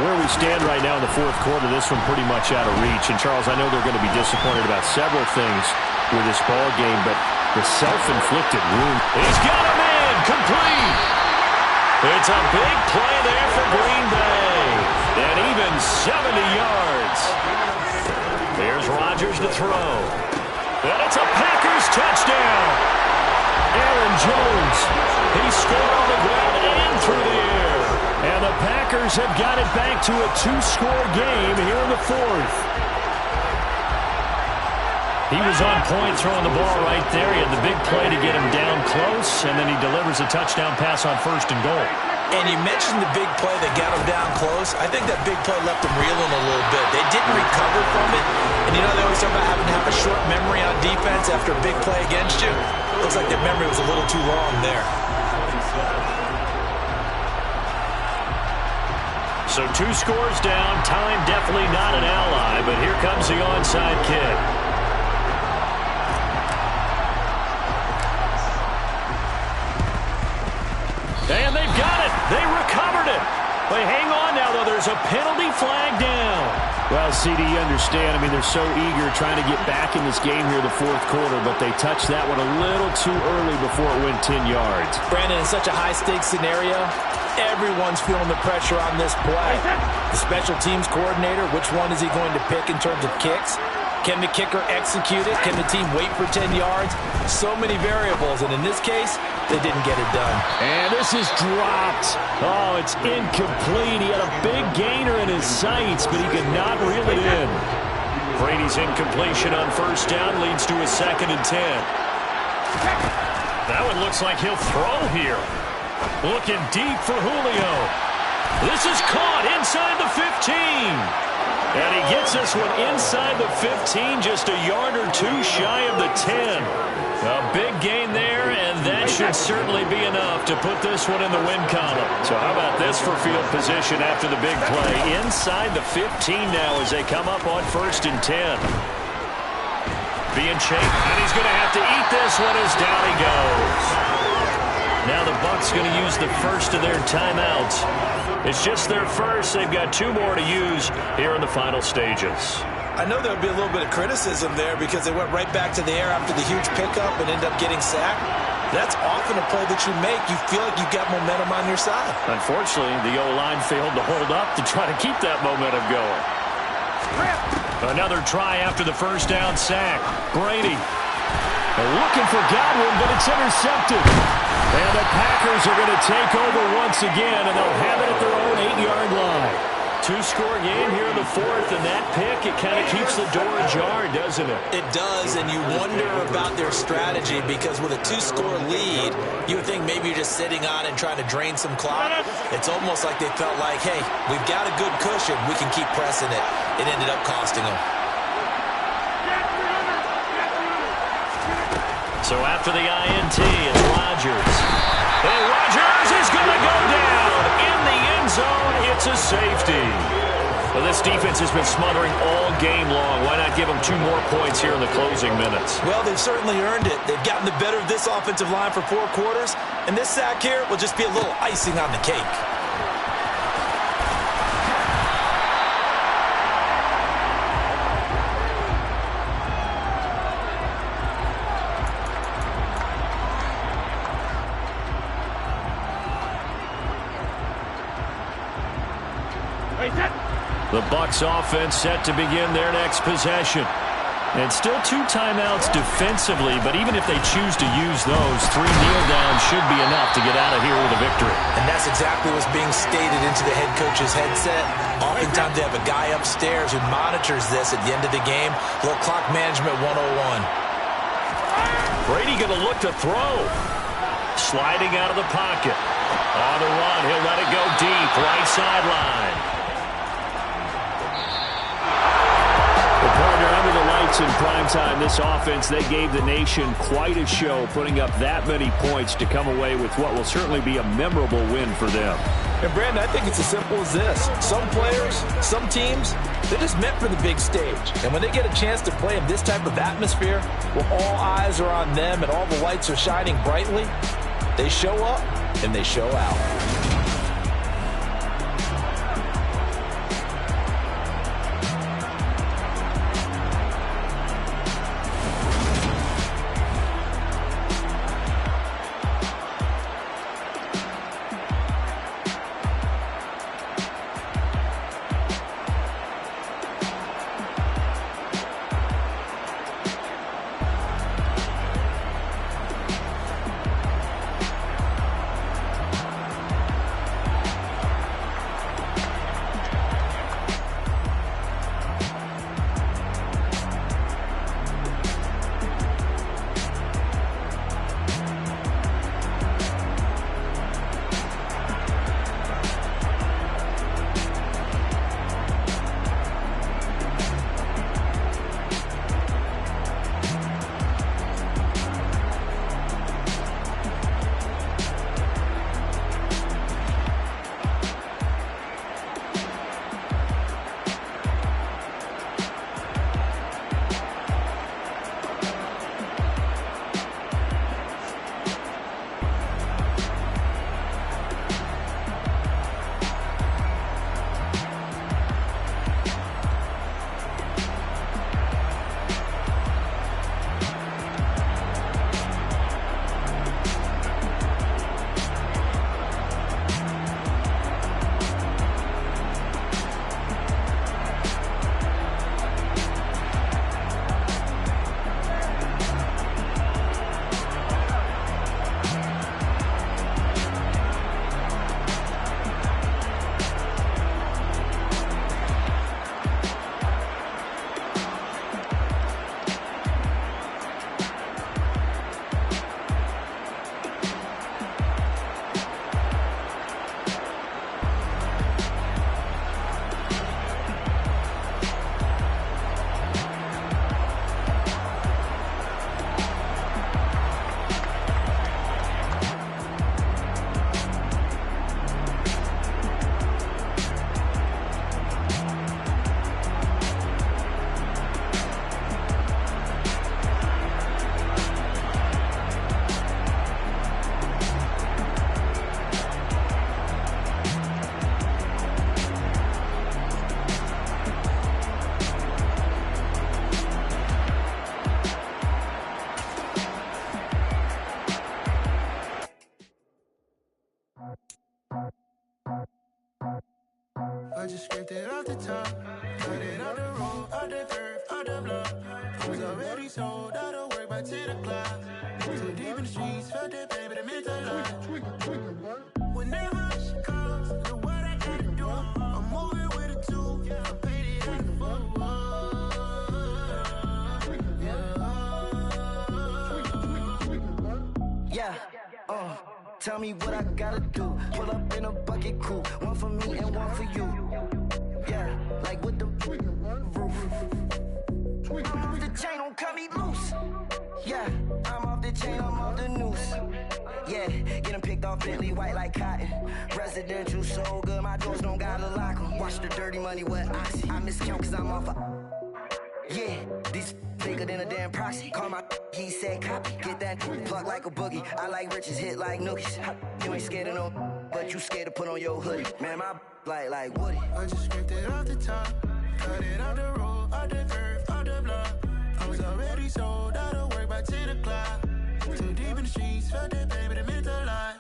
Where we stand right now in the 4th quarter, this one pretty much out of reach. And, Charles, I know they're going to be disappointed about several things with this ball game, but the self-inflicted wound. He's got a man complete. It's a big play there for Green Bay. And even 70 yards. Here's Rodgers to throw. And it's a Packers touchdown. Aaron Jones, he scored on the ground and through the air. And the Packers have got it back to a 2-score game here in the 4th. He was on point throwing the ball right there. He had the big play to get him down close, and then he delivers a touchdown pass on 1st and goal. And you mentioned the big play that got him down close. I think that big play left him reeling a little bit. They didn't recover from it. And you know they always talk about having to have a short memory on defense after a big play against you. Looks like their memory was a little too long there. So 2 scores down. Time definitely not an ally, but here comes the onside kick. And they've got it. They recovered it. They hang on now, though. There's a penalty flag down. Well, CD, you understand. I mean, they're so eager trying to get back in this game here in the 4th quarter, but they touched that one a little too early before it went 10 yards. Brandon, in such a high-stakes scenario, everyone's feeling the pressure on this play. The special teams coordinator, which one is he going to pick in terms of kicks? Can the kicker execute it? Can the team wait for 10 yards? So many variables, and in this case, they didn't get it done. And this is dropped. Oh, it's incomplete. He had a big gainer in his sights, but he could not reel it in. Brady's incompletion on 1st down leads to a 2nd and 10. That one looks like he'll throw here. Looking deep for Julio. This is caught inside the 15. And he gets this one inside the 15, just a yard or 2 shy of the 10. A big gain there, and that should certainly be enough to put this one in the win column. So how about this for field position after the big play? Inside the 15 now as they come up on 1st and 10. Being chased, and he's going to have to eat this one as down he goes. Now the Bucs going to use the first of their timeouts. It's just their first. They've got 2 more to use here in the final stages. I know there would be a little bit of criticism there because they went right back to the air after the huge pickup and ended up getting sacked. That's often a play that you make. You feel like you've got momentum on your side. Unfortunately, the O-line failed to hold up to try to keep that momentum going. Another try after the first down sack. Brady looking for Godwin, but it's intercepted. And the Packers are going to take over once again, and they'll have it at their own 8-yard line. Two-score game here in the fourth, and that pick, it kind of keeps the door ajar, doesn't it? It does, and you wonder about their strategy because with a 2-score lead, you would think maybe you're just sitting on and trying to drain some clock. It's almost like they felt like, hey, we've got a good cushion. We can keep pressing it. It ended up costing them. So after the INT, it's Rodgers. And Rodgers is going to go down in the end zone. It's a safety. Well, this defense has been smothering all game long. Why not give them 2 more points here in the closing minutes? Well, they've certainly earned it. They've gotten the better of this offensive line for 4 quarters, and this sack here will just be a little icing on the cake. The Bucs offense set to begin their next possession. And still 2 timeouts defensively, but even if they choose to use those, 3 kneel downs should be enough to get out of here with a victory. And that's exactly what's being stated into the head coach's headset. Oftentimes they have a guy upstairs who monitors this at the end of the game. A little clock management 101. Brady going to look to throw. Sliding out of the pocket. On the run, he'll let it go deep, right sideline. Partner, under the lights in primetime, this offense, they gave the nation quite a show, putting up that many points to come away with what will certainly be a memorable win for them. And, Brandon, I think it's as simple as this. Some players, some teams, they're just meant for the big stage. And when they get a chance to play in this type of atmosphere, where all eyes are on them and all the lights are shining brightly, they show up and they show out. off the top, cut it out the road, out the curve, out the block. I was already sold out of work by 10 o'clock. Too deep in the streets, felt that baby, the mental lie. Whenever she calls, the what I gotta do, I'm moving with a two. I paid it out the full. Yeah, tell me what I gotta do. Pull up in a bucket crew, one for me and one for you. Yeah, like with the roof. I'm off the chain, don't cut me loose. Yeah, I'm off the chain, I'm off the noose. Yeah, getting picked off Bentley white like cotton. Residential so good, my doors don't gotta lock 'em. Watch the dirty money with oxy. I miscount cause I'm off yeah, these bigger than a damn proxy. Call my he said copy. Get that plug like a boogie. I like riches, hit like nookies. You ain't scared of no, but you scared to put on your hoodie. Man, my like Woody. I just scraped it off the top, cut it out the road, out the curve, out the block. I was already sold out of work by 10 o'clock. Too deep in the streets, felt that baby, the mental lie.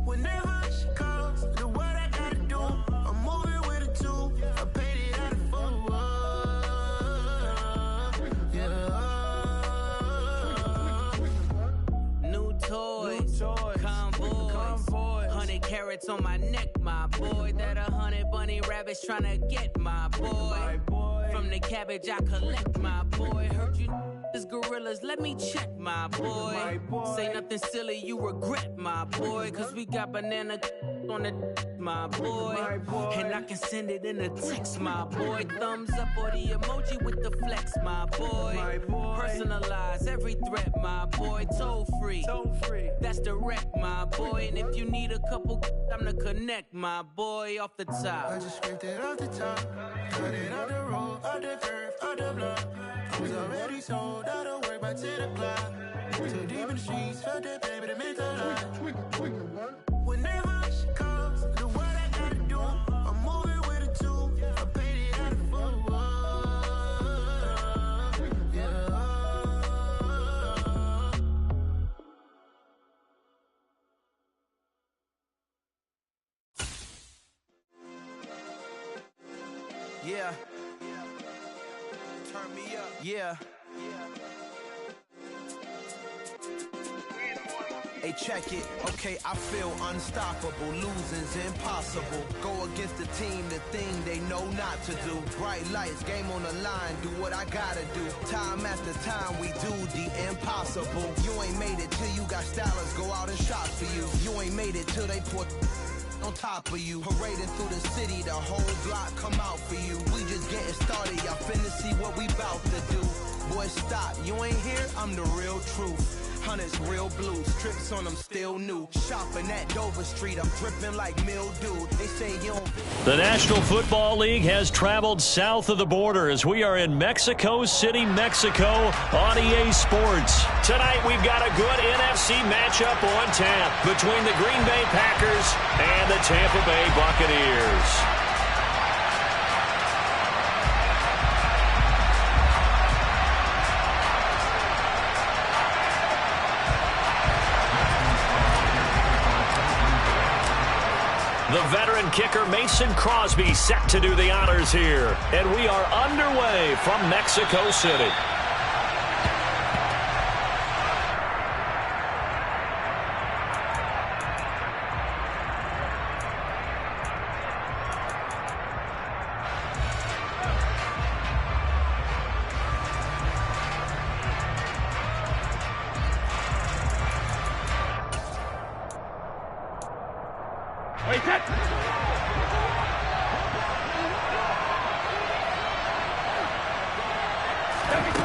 Whenever she calls, the what I gotta do, I'm moving with a two. I paid it out of full. New toys, convoy, 100 carats on my neck, my boy. That 100 bunny rabbits tryna get my boy. From the cabbage I collect, my boy. Heard you is gorillas, let me check, my boy. Say nothing silly, you regret, my boy. Cause we got banana on the my boy. And I can send it in a text, my boy. Thumbs up or the emoji with the flex, my boy. Personalize every threat, my boy. Toll free, that's direct, my boy. And if you need a couple, I'm to connect, my boy. Off the top, I just scraped it off the top, cut it out the road, out the curve, out the block. I was already sold out of work by 10 o'clock. Too deep in the streets, felt that baby, the mental lie. Whenever she calls, the what I gotta do, I'm moving with a two. I paid it out of full. Yeah. Turn me up. Yeah. Hey, check it. Okay, I feel unstoppable. Losing's impossible. Go against the team, the thing they know not to do. Bright lights, game on the line. Do what I gotta do. Time after time, we do the impossible. You ain't made it till you got stylers go out and shop for you. You ain't made it till they put on top of you. Parading through the city, the whole block come out for you. We just getting started, y'all finna see what we bout to do. Boy, stop, you ain't here, I'm the real truth. Hunters real blues, strips on them still new. Shopping at Dover Street, I'm dripping like mildew. They say you don't. The National Football League has traveled south of the border as we are in Mexico City, Mexico on EA Sports. Tonight we've got a good NFC matchup on tap between the Green Bay Packers and the Tampa Bay Buccaneers. The veteran kicker Mason Crosby set to do the honors here. And we are underway from Mexico City.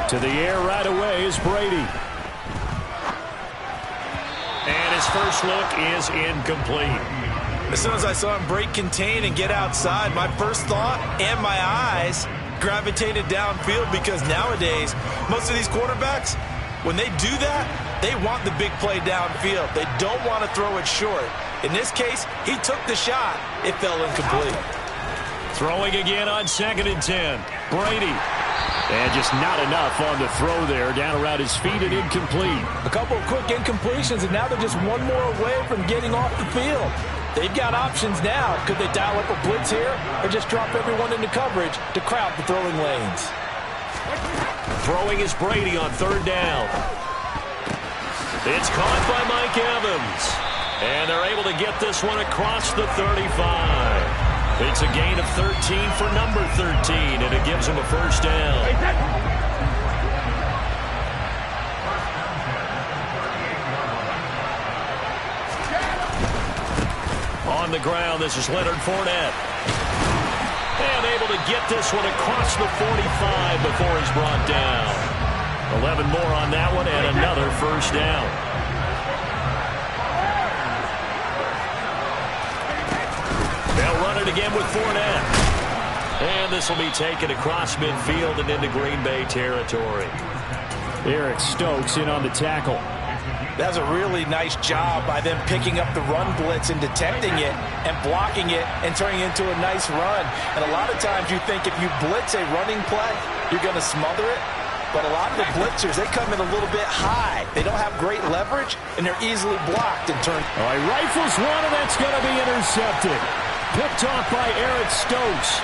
To the air right away is Brady. And his first look is incomplete. As soon as I saw him break contain and get outside, my first thought and my eyes gravitated downfield, because nowadays, most of these quarterbacks, when they do that, they want the big play downfield. They don't want to throw it short. In this case, he took the shot. It fell incomplete. Throwing again on 2nd and 10. Brady. And just not enough on the throw there. Down around his feet and incomplete. A couple of quick incompletions, and now they're just one more away from getting off the field. They've got options now. Could they dial up a blitz here or just drop everyone into coverage to crowd the throwing lanes? Throwing is Brady on third down. It's caught by Mike Evans. And they're able to get this one across the 35. It's a gain of 13 for number 13, and it gives him a first down. On the ground, this is Leonard Fournette. And able to get this one across the 45 before he's brought down. 11 more on that one and another first down. They'll run it again with Fournette. And this will be taken across midfield and into Green Bay territory. Eric Stokes in on the tackle. That's a really nice job by them picking up the run blitz and detecting it and blocking it and turning it into a nice run. And a lot of times you think if you blitz a running play, you're going to smother it. But a lot of the blitzers, they come in a little bit high. They don't have great leverage, and they're easily blocked and turned. All right, rifles one, and that's going to be intercepted. Picked off by Eric Stokes.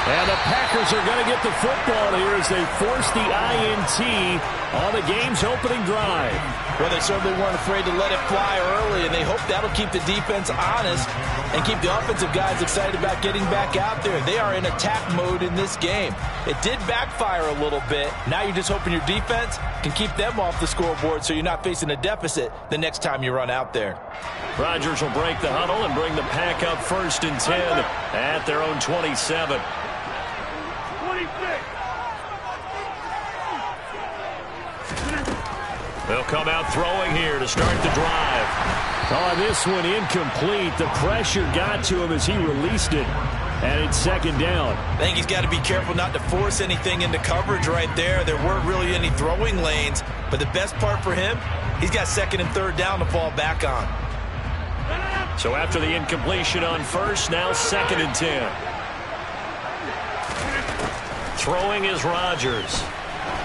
And the Packers are going to get the football here as they force the INT on the game's opening drive. Well, they certainly weren't afraid to let it fly early, and they hope that'll keep the defense honest and keep the offensive guys excited about getting back out there. They are in attack mode in this game. It did backfire a little bit. Now you're just hoping your defense can keep them off the scoreboard so you're not facing a deficit the next time you run out there. Rodgers will break the huddle and bring the Pack up 1st and 10 at their own 27. They'll come out throwing here to start the drive. Oh, this one incomplete. The pressure got to him as he released it. And it's 2nd down. I think he's got to be careful not to force anything into coverage right there. There weren't really any throwing lanes. But the best part for him, he's got 2nd and 3rd down to fall back on. So after the incompletion on 1st, now 2nd and 10. Throwing is Rodgers.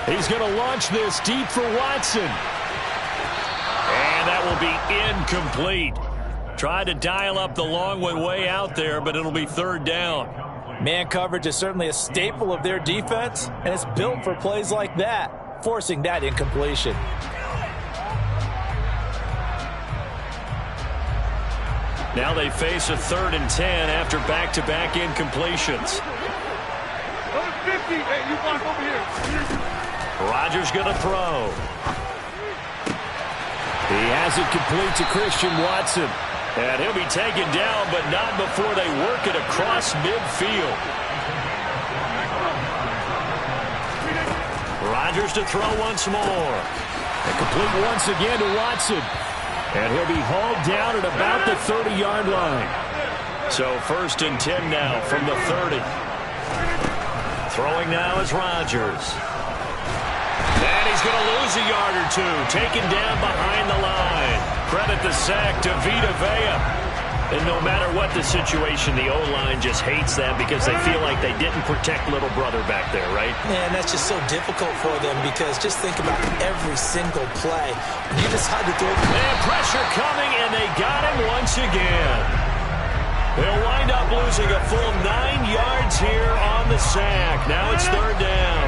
He's going to launch this deep for Watson. And that will be incomplete. Tried to dial up the long one way out there, but it'll be 3rd down. Man coverage is certainly a staple of their defense, and it's built for plays like that, forcing that incompletion. Now they face a 3rd and 10 after back-to-back incompletions. Hey, you block over here. Rodgers going to throw. He has it complete to Christian Watson. And he'll be taken down, but not before they work it across midfield. Rodgers to throw once more. And complete once again to Watson. And he'll be hauled down at about the 30-yard line. So 1st and 10 now from the 30. Throwing now is Rodgers. And he's going to lose a yard or two. Taken down behind the line. Credit the sack to Vita Vea. And no matter what the situation, the O-line just hates them because they feel like they didn't protect little brother back there, right? Man, that's just so difficult for them because just think about every single play. You decide to throw. And pressure coming, and they got him once again. They'll wind up losing a full 9 yards here on the sack. Now it's 3rd down.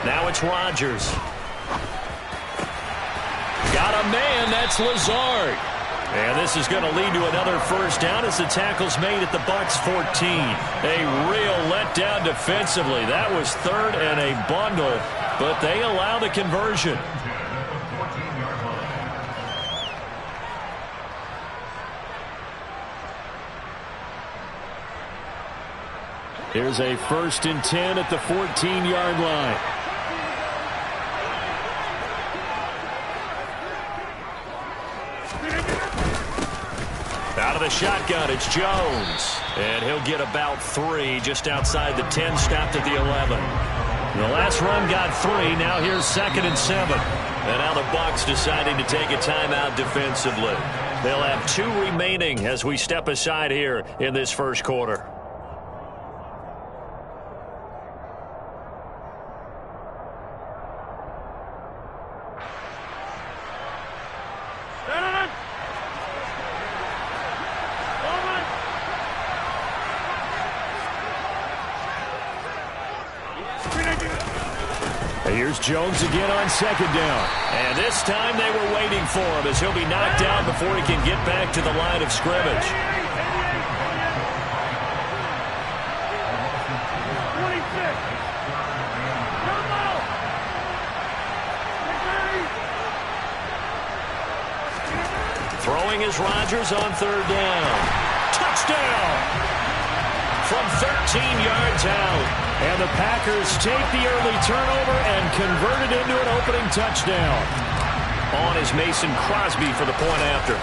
Now it's Rodgers. Got a man, that's Lazard. And this is going to lead to another first down as the tackle's made at the Bucs 14. A real letdown defensively. That was 3rd and a bundle, but they allow the conversion. Here's a 1st and 10 at the 14-yard line. Out of the shotgun, it's Jones. And he'll get about 3 just outside the 10, stopped at the 11. The last run got 3. Now here's 2nd and 7. And now the Bucs deciding to take a timeout defensively. They'll have 2 remaining as we step aside here in this first quarter. Here's Jones again on second down. And this time they were waiting for him as he'll be knocked down before he can get back to the line of scrimmage. Throwing is Rodgers on third down. Touchdown! From 13 yards out. And the Packers take the early turnover and convert it into an opening touchdown. On is Mason Crosby for the point after.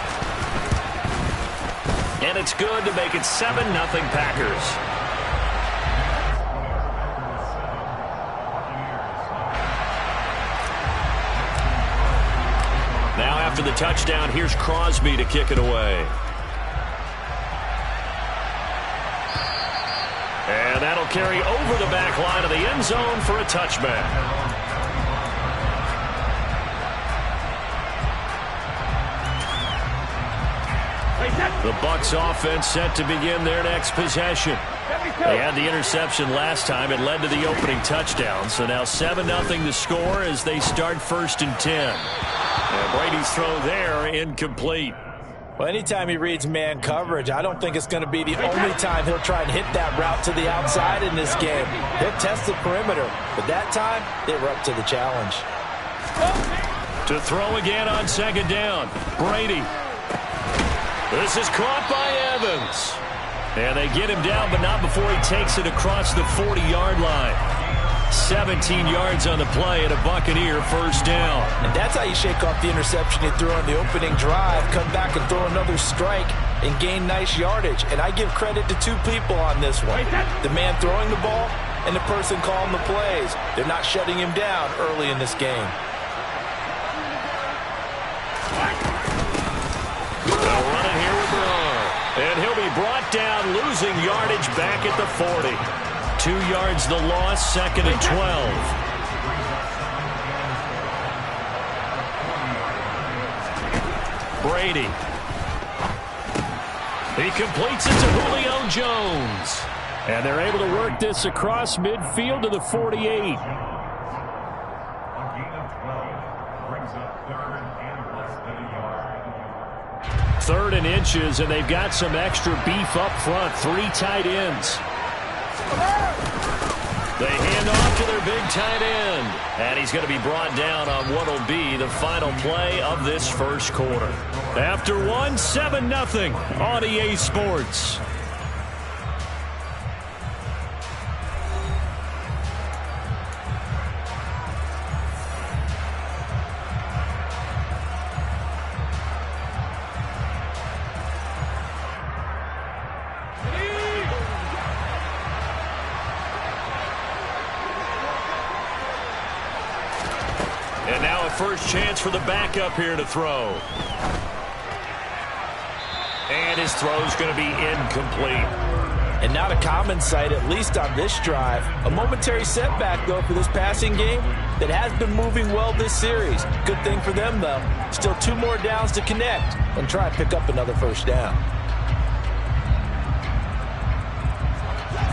And it's good to make it 7-0 Packers. Now after the touchdown, here's Crosby to kick it away. And that'll carry over the back line of the end zone for a touchback. The Bucs offense set to begin their next possession. They had the interception last time. It led to the opening touchdown. So now 7-0 the score as they start 1st and 10. And Brady's throw there incomplete. Well, anytime he reads man coverage, I don't think it's going to be the only time he'll try and hit that route to the outside in this game. He'll test the perimeter, but that time they were up to the challenge. To throw again on second down, Brady. This is caught by Evans. And they get him down, but not before he takes it across the 40-yard line. 17 yards on the play and a Buccaneer first down. And that's how you shake off the interception you threw on the opening drive, come back and throw another strike and gain nice yardage. And I give credit to two people on this one. The man throwing the ball and the person calling the plays. They're not shutting him down early in this game. They'll run it here with Braun. And he'll be brought down, losing yardage back at the 40. 2 yards the loss, 2nd and 12. Brady. He completes it to Julio Jones. And they're able to work this across midfield to the 48. Third and inches, and they've got some extra beef up front. 3 tight ends. They hand off to their big tight end. And he's going to be brought down on what will be the final play of this first quarter. After one, 7-0 on EA Sports. And now a first chance for the backup here to throw. And his throw's going to be incomplete. And not a common sight, at least on this drive. A momentary setback, though, for this passing game that has been moving well this series. Good thing for them, though. Still 2 more downs to connect and try and pick up another first down.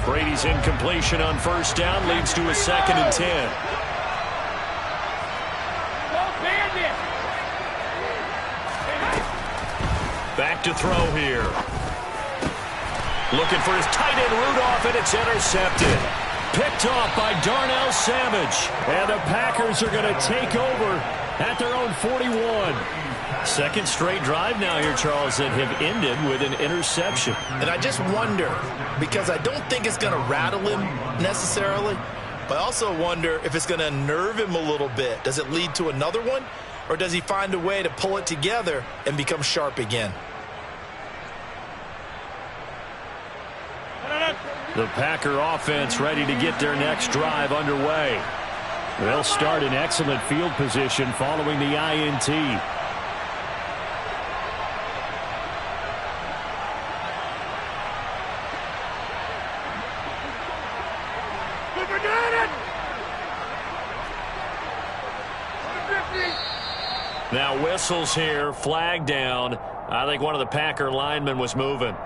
Brady's incompletion on first down leads to a 2nd and 10. Back to throw here. Looking for his tight end Rudolph, and it's intercepted. Picked off by Darnell Savage. And the Packers are going to take over at their own 41. Second straight drive now here, Charles, that have ended with an interception. And I just wonder, because I don't think it's going to rattle him necessarily, but I also wonder if it's going to unnerve him a little bit. Does it lead to another one? Or does he find a way to pull it together and become sharp again? The Packer offense ready to get their next drive underway. They'll start in excellent field position following the INT. Now whistles here, flag down. I think one of the Packer linemen was moving.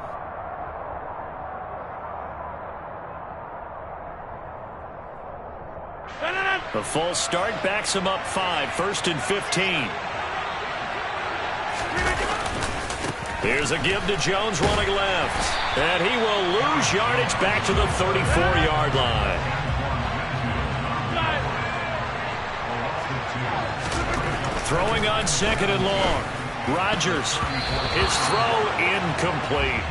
The false start backs him up 5, 1st and 15. Here's a give to Jones running left. And he will lose yardage back to the 34-yard line. Throwing on 2nd and long. Rodgers. His throw incomplete.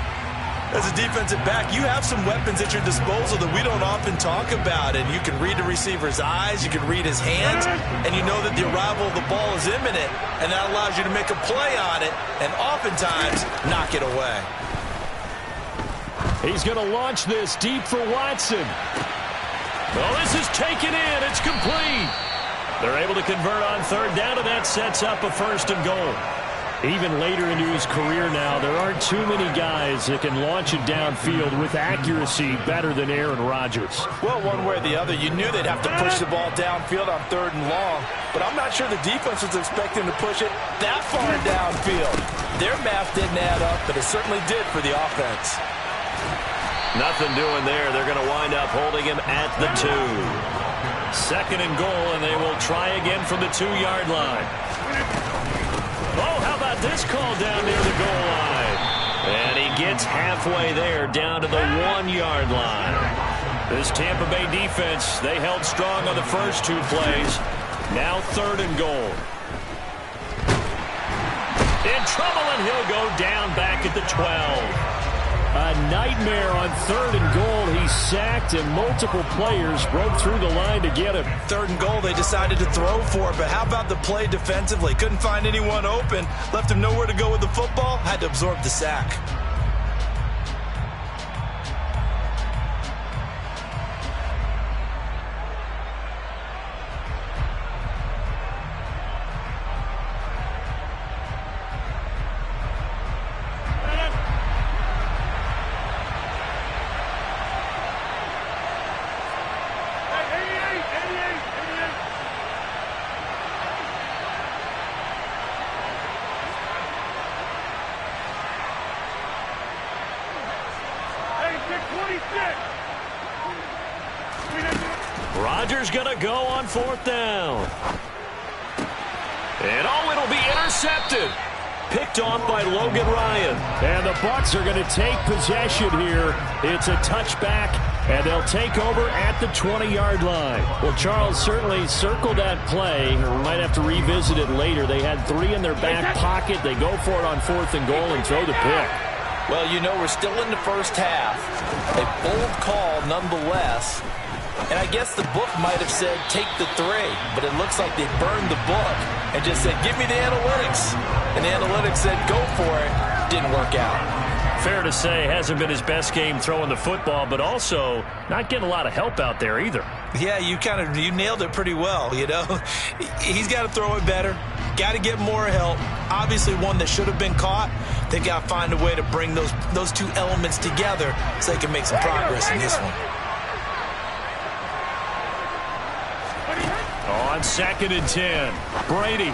As a defensive back, you have some weapons at your disposal that we don't often talk about. And you can read the receiver's eyes, you can read his hands, and you know that the arrival of the ball is imminent. And that allows you to make a play on it and oftentimes knock it away. He's going to launch this deep for Watson. Well, this is taken in. It's complete. They're able to convert on 3rd down, and that sets up a 1st and goal. Even later into his career now, there aren't too many guys that can launch it downfield with accuracy better than Aaron Rodgers. Well, one way or the other, you knew they'd have to push the ball downfield on 3rd and long, but I'm not sure the defense was expecting to push it that far downfield. Their math didn't add up, but it certainly did for the offense. Nothing doing there. They're going to wind up holding him at the 2. 2nd and goal, and they will try again from the 2-yard line. Oh, how about this call down near the goal line? And he gets halfway there, down to the 1-yard line. This Tampa Bay defense, they held strong on the first 2 plays. Now 3rd and goal. In trouble, and he'll go down back at the 12. A nightmare on 3rd and goal. He's sacked, and multiple players broke through the line to get him. 3rd and goal, they decided to throw for it, but how about the play defensively? Couldn't find anyone open, left him nowhere to go with the football, had to absorb the sack. Rodgers going to go on 4th down. And it'll be intercepted. Picked off by Logan Ryan. And the Bucs are going to take possession here. It's a touchback, and they'll take over at the 20-yard line. Well, Charles certainly circled that play. We might have to revisit it later. They had 3 in their back pocket. They go for it on 4th and goal and throw the pick. Well, you know, we're still in the first half. A bold call nonetheless. And I guess the book might have said take the 3, but it looks like they burned the book and just said give me the analytics. And the analytics said go for it. Didn't work out. Fair to say, hasn't been his best game throwing the football, but also not getting a lot of help out there either. Yeah, you nailed it pretty well, you know. He's got to throw it better. Got to get more help. Obviously one that should have been caught. They got to find a way to bring those 2 elements together so they can make some progress in this one. On 2nd and 10, Brady.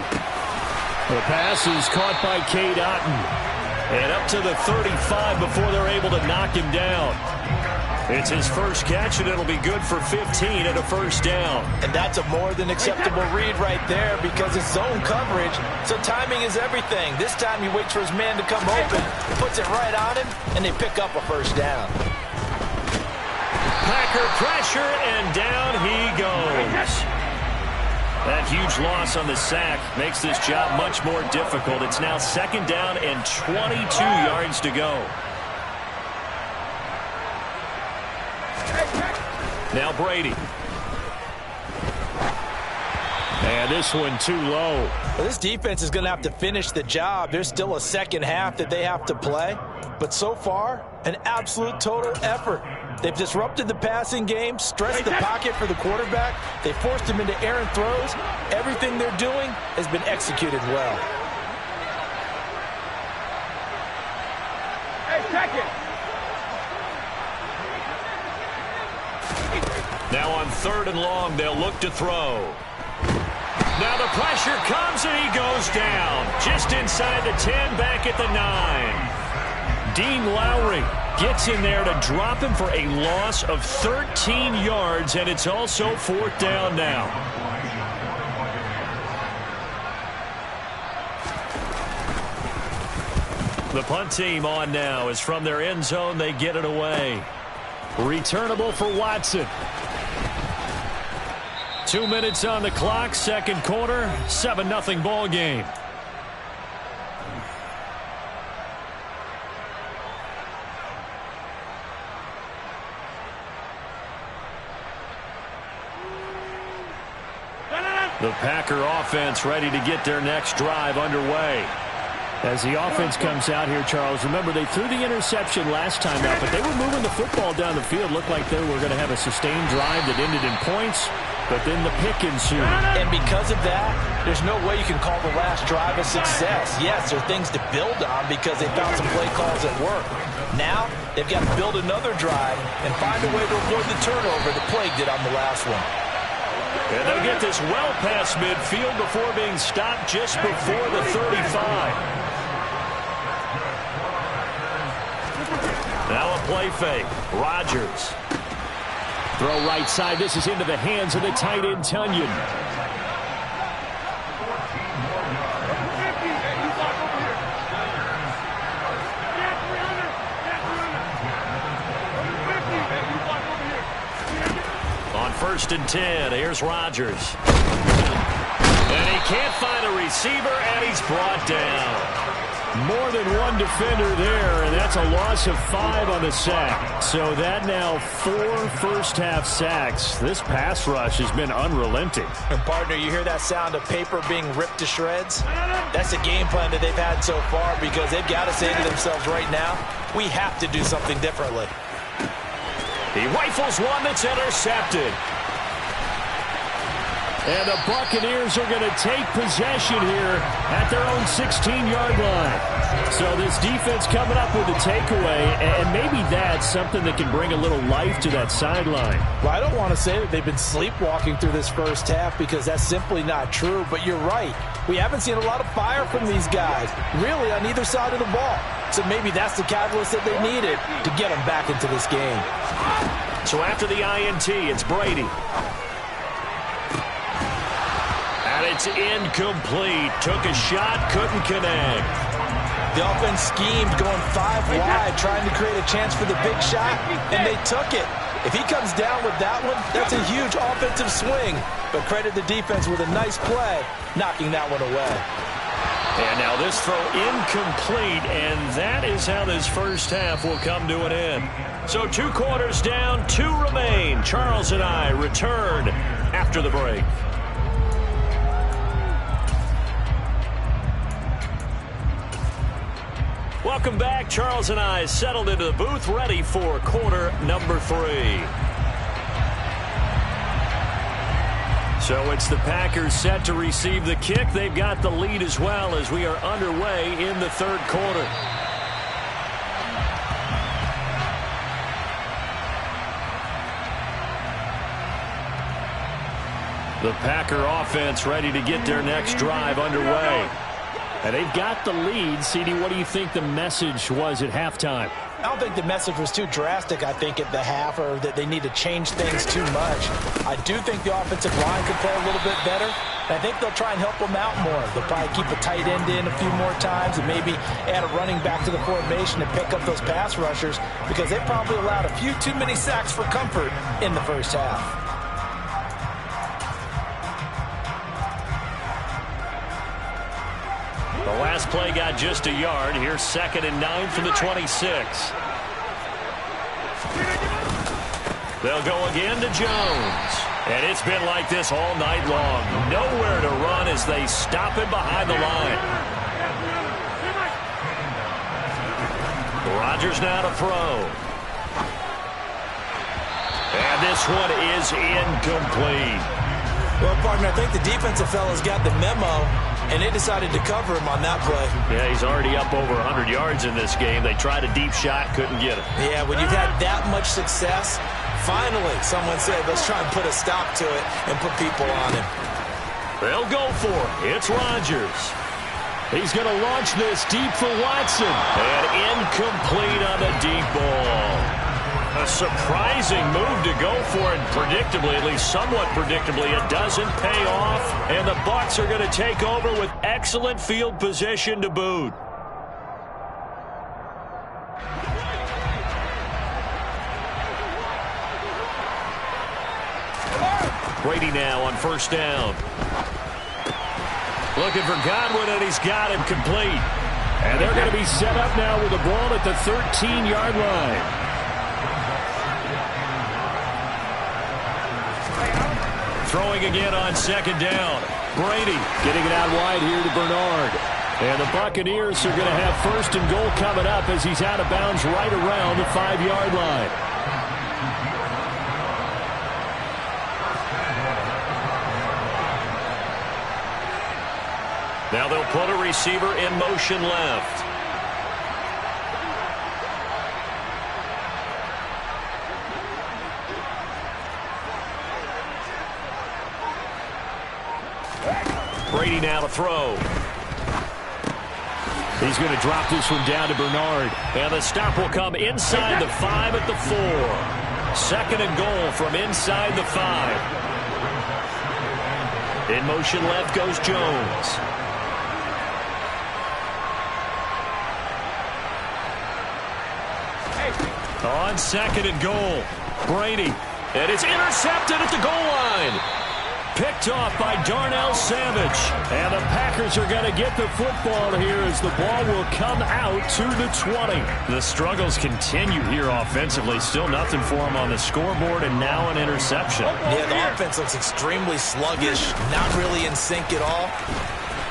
The pass is caught by Cade Otton. And up to the 35 before they're able to knock him down. It's his first catch, and it'll be good for 15 and a 1st down. And that's a more than acceptable read right there because it's zone coverage, so timing is everything. This time he waits for his man to come open, puts it right on him, and they pick up a 1st down. Packer pressure, and down he goes. That huge loss on the sack makes this job much more difficult. It's now 2nd down and 22 yards to go. Now Brady. And this one too low. Well, this defense is going to have to finish the job. There's still a 2nd half that they have to play. But so far, an absolute total effort. They've disrupted the passing game, stressed the pocket for the quarterback. They forced him into errant throws. Everything they're doing has been executed well. Hey, check it. Now on 3rd and long, they'll look to throw. Now the pressure comes, and he goes down. Just inside the 10, back at the 9. Dean Lowry gets in there to drop him for a loss of 13 yards, and it's also 4th down now. The punt team on now is from their end zone. They get it away. Returnable for Watson. 2 minutes on the clock, second quarter, 7-0 ball game. The Packer offense ready to get their next drive underway. As the offense comes out here, Charles, remember they threw the interception last time out, but they were moving the football down the field. Looked like they were going to have a sustained drive that ended in points, but then the pick ensued. And because of that, there's no way you can call the last drive a success. Yes, there are things to build on because they found some play calls that work. Now, they've got to build another drive and find a way to avoid the turnover the plague did on the last one. And they'll get this well past midfield before being stopped just before the 35. Now a play fake. Rodgers. Throw right side. This is into the hands of the tight end, Tunyon. On 1st and 10, here's Rodgers. And he can't find a receiver, and he's brought down. More than one defender there, and that's a loss of 5 on the sack. So that now 4 first-half sacks. This pass rush has been unrelenting. And, partner, you hear that sound of paper being ripped to shreds? That's the game plan that they've had so far because they've got to say to themselves right now, we have to do something differently. He rifles one that's intercepted. And the Buccaneers are going to take possession here at their own 16-yard line. So this defense coming up with a takeaway, and maybe that's something that can bring a little life to that sideline. Well, I don't want to say that they've been sleepwalking through this first half because that's simply not true, but you're right. We haven't seen a lot of fire from these guys, really, on either side of the ball. So maybe that's the catalyst that they needed to get them back into this game. So after the INT, it's Brady. And it's incomplete. Took a shot, couldn't connect. The offense schemed going 5 wide, trying to create a chance for the big shot, and they took it. If he comes down with that one, that's a huge offensive swing. But credit the defense with a nice play, knocking that one away. And now this throw incomplete, and that is how this first half will come to an end. So 2 quarters down, 2 remain. Charles and I return after the break. Welcome back. Charles and I settled into the booth, ready for quarter number 3. So it's the Packers set to receive the kick. They've got the lead as well as we are underway in the third quarter. The Packer offense ready to get their next drive underway. And they've got the lead. CD, what do you think the message was at halftime? I don't think the message was too drastic, I think, at the half, or that they need to change things too much. I do think the offensive line could play a little bit better. And I think they'll try and help them out more. They'll probably keep a tight end in a few more times and maybe add a running back to the formation and pick up those pass rushers because they probably allowed a few too many sacks for comfort in the first half. The last play got just a yard. Here's 2nd and 9 from the 26. They'll go again to Jones. And it's been like this all night long. Nowhere to run as they stop him behind the line. Rodgers now to throw. And this one is incomplete. Well, partner, I think the defensive fellas got the memo, and they decided to cover him on that play. Yeah, he's already up over 100 yards in this game. They tried a deep shot, couldn't get it. Yeah, when you've had that much success, finally someone said, let's try and put a stop to it and put people on him. They'll go for it. It's Rodgers. He's going to launch this deep for Watson. And incomplete on the deep ball. A surprising move to go for it. Predictably, at least somewhat predictably, it doesn't pay off. And the Bucs are going to take over with excellent field position to boot. Brady now on first down. Looking for Godwin, and he's got him complete. And they're going to be set up now with the ball at the 13-yard line. Throwing again on second down. Brady getting it out wide here to Bernard. And the Buccaneers are going to have first and goal coming up as he's out of bounds right around the 5-yard line. Now they'll put a receiver in motion left. Brady now to throw. He's going to drop this one down to Bernard. And the stop will come inside the 5 at the 4. Second and goal from inside the 5. In motion left goes Jones. On second and goal, Brady. And it's intercepted at the goal line. Picked off by Darnell Savage. And the Packers are going to get the football here as the ball will come out to the 20. The struggles continue here offensively. Still nothing for them on the scoreboard, and now an interception. Yeah, the offense looks extremely sluggish, not really in sync at all.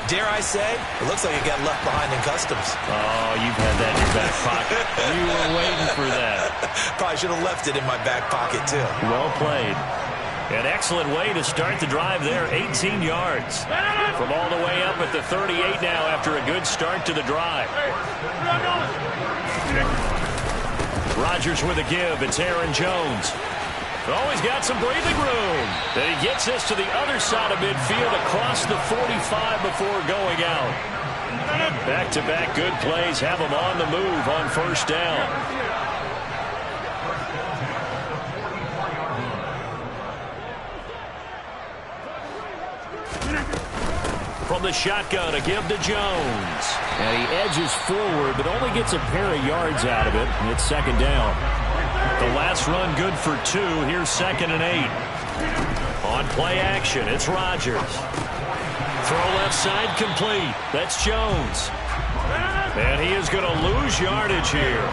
Dare I say, it looks like it got left behind in customs. Oh, you've had that in your back pocket. You were waiting for that. Probably should have left it in my back pocket, too. Well played. An excellent way to start the drive there, 18 yards. From all the way up at the 38 now after a good start to the drive. Rodgers with a give. It's Aaron Jones. Oh, he's got some breathing room. Then he gets this to the other side of midfield across the 45 before going out. Back-to-back good plays have him on the move on first down. From the shotgun, a give to Jones. And he edges forward, but only gets a pair of yards out of it. And it's second down. The last run good for 2. Here's second and 8. On play action, it's Rodgers. Throw left side complete. That's Jones. And he is going to lose yardage here.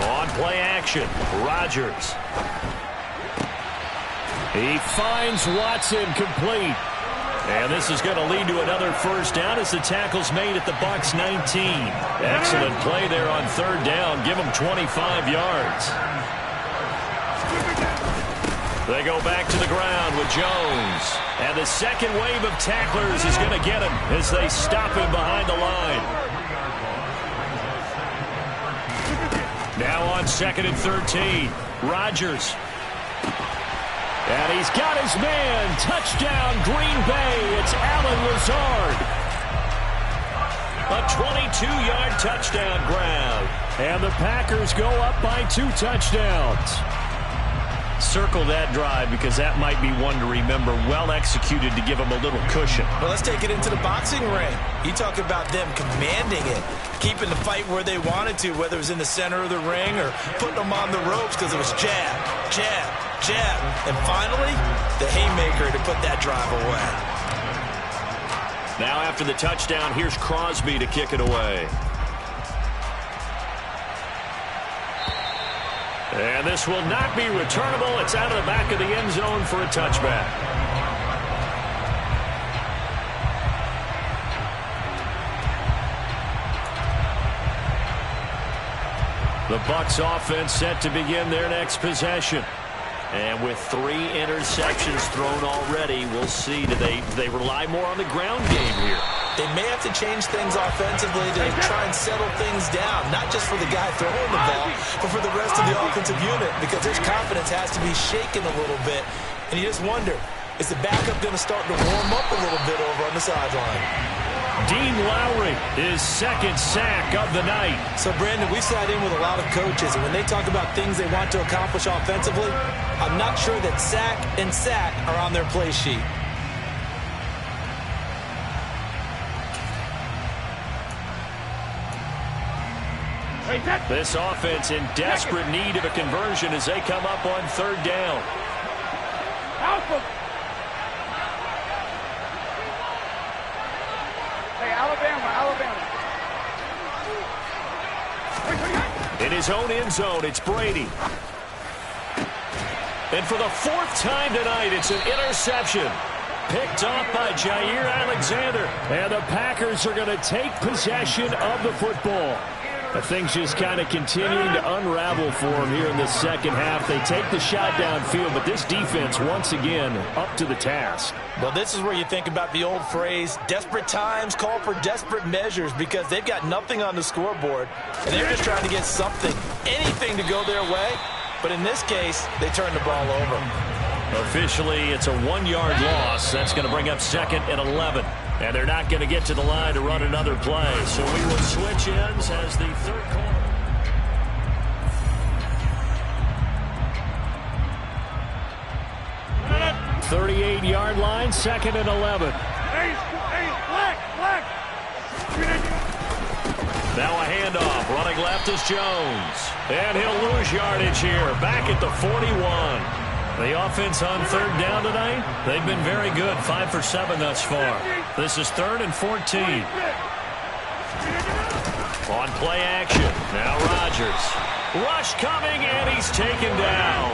On play action, Rodgers. He finds Watson complete. And this is going to lead to another first down as the tackle's made at the Bucs 19. Excellent play there on third down. Give them 25 yards. They go back to the ground with Jones. And the second wave of tacklers is going to get him as they stop him behind the line. Now on second and 13, Rodgers. And he's got his man. Touchdown, Green Bay. It's Allen Lazard. A 22-yard touchdown grab. And the Packers go up by 2 touchdowns. Circle that drive because that might be one to remember. Well executed to give them a little cushion. Well, let's take it into the boxing ring. You talk about them commanding it, keeping the fight where they wanted to, whether it was in the center of the ring or putting them on the ropes because it was jab, jab, jab. And finally, the haymaker to put that drive away. Now after the touchdown, here's Crosby to kick it away. And this will not be returnable. It's out of the back of the end zone for a touchback. The Bucs offense set to begin their next possession. And with 3 interceptions thrown already, we'll see. Do they rely more on the ground game here? they may have to change things offensively to try and settle things down, not just for the guy throwing the ball, but for the rest of the offensive unit, because his confidence has to be shaken a little bit. And you just wonder, is the backup going to start to warm up a little bit over on the sideline? Dean Lowry, his second sack of the night. So, Brandon, we sat in with a lot of coaches, and when they talk about things they want to accomplish offensively, I'm not sure that sack and sack are on their play sheet. This offense in desperate need of a conversion as they come up on third down. Hey, Alabama. In his own end zone, it's Brady. And for the fourth time tonight, it's an interception. Picked off by Jair Alexander. And the Packers are going to take possession of the football. Things just kind of continuing to unravel for them here in the second half. They take the shot downfield, but this defense, once again, up to the task. Well, this is where you think about the old phrase, desperate times call for desperate measures, because they've got nothing on the scoreboard, and they're just trying to get something, anything to go their way. But in this case, they turn the ball over. Officially, it's a 1-yard loss. That's going to bring up 2nd and 11. And they're not going to get to the line to run another play. So we will switch ends as the third quarter. "38-yard line, 2nd and 11. Now a handoff. Running left is Jones. And he'll lose yardage here. Back at the 41. The offense on third down tonight, they've been very good. 5 for 7 thus far. This is 3rd and 14. On play action. Now Rodgers. Rush coming, and he's taken down.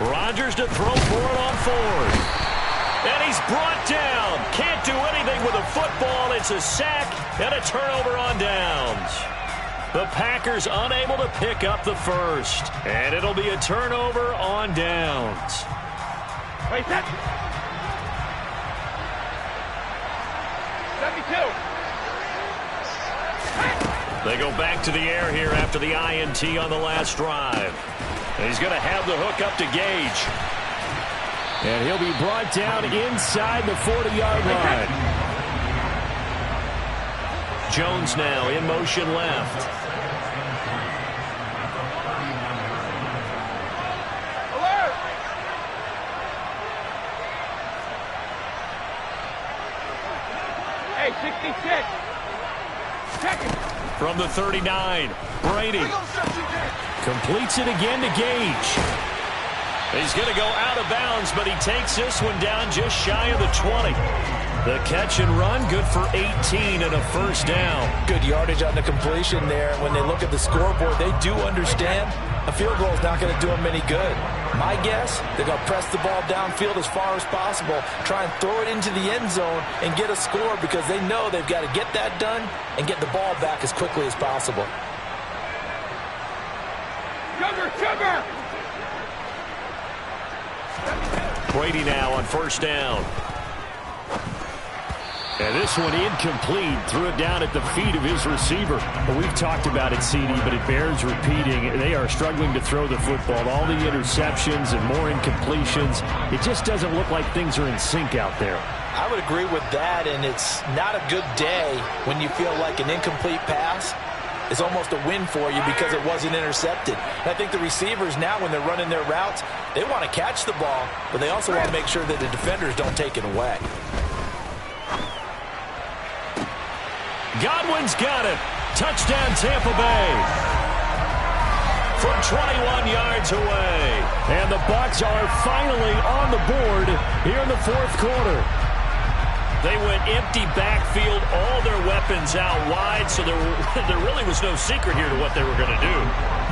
Rodgers to throw for it on 4th. And he's brought down. Can't do anything with a football. It's a sack and a turnover on downs. The Packers unable to pick up the first. And it'll be a turnover on downs. Wait, set. 72. They go back to the air here after the INT on the last drive. He's going to have the hook up to Gage. And he'll be brought down inside the 40-yard line. Jones now in motion left. Alert! Hey, 66. Check it. From the 39, Brady completes it again to Gage. He's going to go out of bounds, but he takes this one down just shy of the 20. The catch and run, good for 18 and a first down. Good yardage on the completion there. When they look at the scoreboard, they do understand a field goal is not going to do them any good. My guess, they're going to press the ball downfield as far as possible, try and throw it into the end zone and get a score, because they know they've got to get that done and get the ball back as quickly as possible. Sugar! Brady now on first down. And this one incomplete. Threw it down at the feet of his receiver. Well, we've talked about it, CD, but it bears repeating. They are struggling to throw the football. All the interceptions and more incompletions. It just doesn't look like things are in sync out there. I would agree with that, and it's not a good day when you feel like an incomplete pass is almost a win for you because it wasn't intercepted. And I think the receivers now, when they're running their routes, they want to catch the ball, but they also want to make sure that the defenders don't take it away. Godwin's got it. Touchdown, Tampa Bay. From 21 yards away. And the Bucs are finally on the board here in the fourth quarter. They went empty backfield, all their weapons out wide, so there really was no secret here to what they were going to do.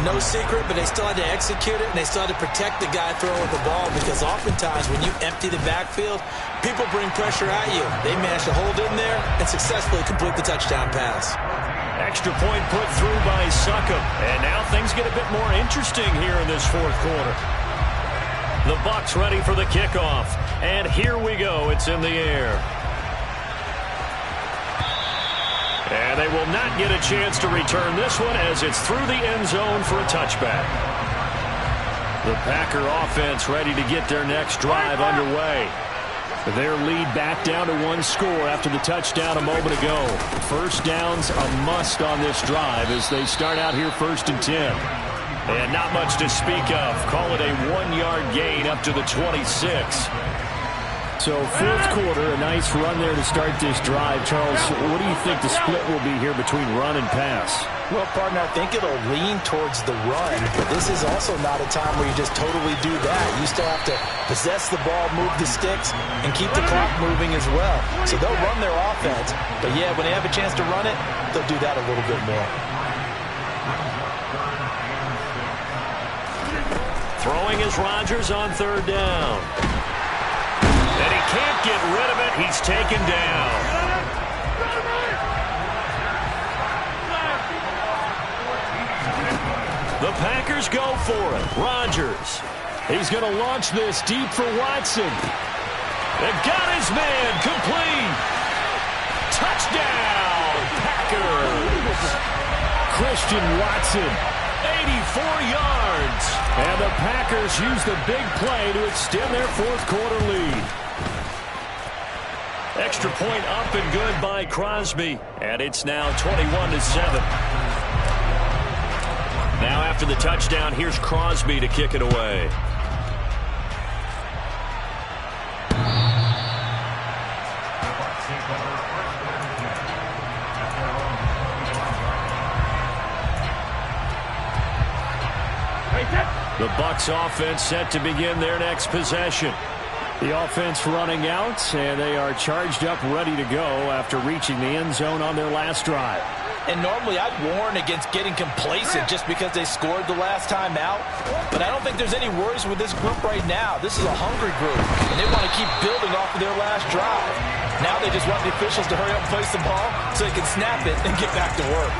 No secret, but they still had to execute it, and they still had to protect the guy throwing the ball, because oftentimes when you empty the backfield, people bring pressure at you. They managed to hold in there and successfully complete the touchdown pass. Extra point put through by Succop, and now things get a bit more interesting here in this fourth quarter. The Bucs ready for the kickoff, and here we go. It's in the air. And they will not get a chance to return this one as it's through the end zone for a touchback. The Packer offense ready to get their next drive underway. Their lead back down to one score after the touchdown a moment ago. First down's a must on this drive as they start out here 1st and 10. And not much to speak of. Call it a 1-yard gain up to the 26. So fourth quarter, a nice run there to start this drive. Charles, what do you think the split will be here between run and pass? Well, partner, I think it'll lean towards the run, but this is also not a time where you just totally do that. You still have to possess the ball, move the sticks, and keep the clock moving as well. So they'll run their offense, but yeah, when they have a chance to run it, they'll do that a little bit more. Throwing is Rodgers on 3rd down. And he can't get rid of it. He's taken down. The Packers go for it. Rodgers. He's going to launch this deep for Watson. They've got his man complete. Touchdown, Packers. Christian Watson, 84 yards. And the Packers use the big play to extend their fourth quarter lead. Extra point up and good by Crosby. And it's now 21-7. Now after the touchdown, here's Crosby to kick it away. The Bucs offense set to begin their next possession. The offense running out, and they are charged up, ready to go after reaching the end zone on their last drive. And normally I'd warn against getting complacent just because they scored the last time out. But I don't think there's any worries with this group right now. This is a hungry group, and they want to keep building off of their last drive. Now they just want the officials to hurry up and place the ball so they can snap it and get back to work.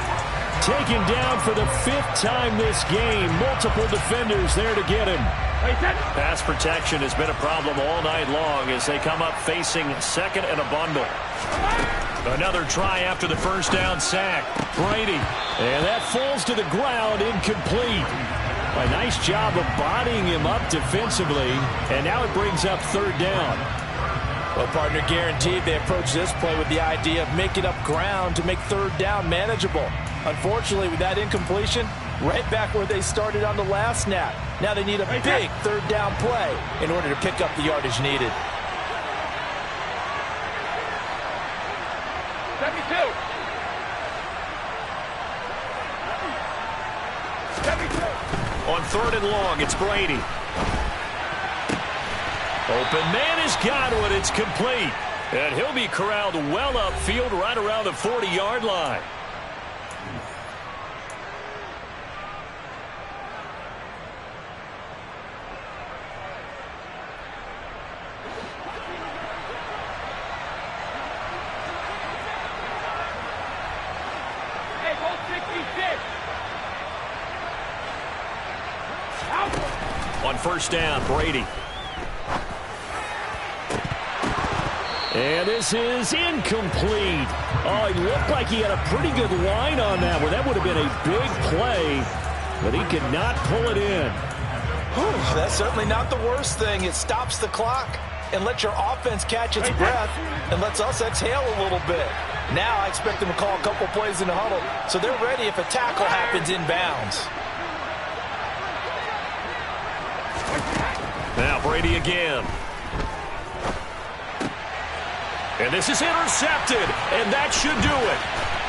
Taken down for the 5th time this game. Multiple defenders there to get him. Pass protection has been a problem all night long as they come up facing 2nd and a bundle. Another try after the first down sack. Brady. And that falls to the ground, incomplete. A nice job of bodying him up defensively. And now it brings up 3rd down. Well, partner, guaranteed they approach this play with the idea of making up ground to make 3rd down manageable. Unfortunately, with that incompletion, right back where they started on the last snap. Now they need a big 3rd down play in order to pick up the yardage needed. 72. On 3rd and long, it's Brady. Open man has got one. It's complete. And he'll be corralled well upfield right around the 40-yard line. On 1st down, Brady. And this is incomplete. Oh, he looked like he had a pretty good line on that one. That would have been a big play, but he could not pull it in. Whew, that's certainly not the worst thing. It stops the clock and lets your offense catch its breath and lets us exhale a little bit. Now I expect them to call a couple plays in the huddle, so they're ready if a tackle happens inbounds. Now Brady again. And this is intercepted, and that should do it.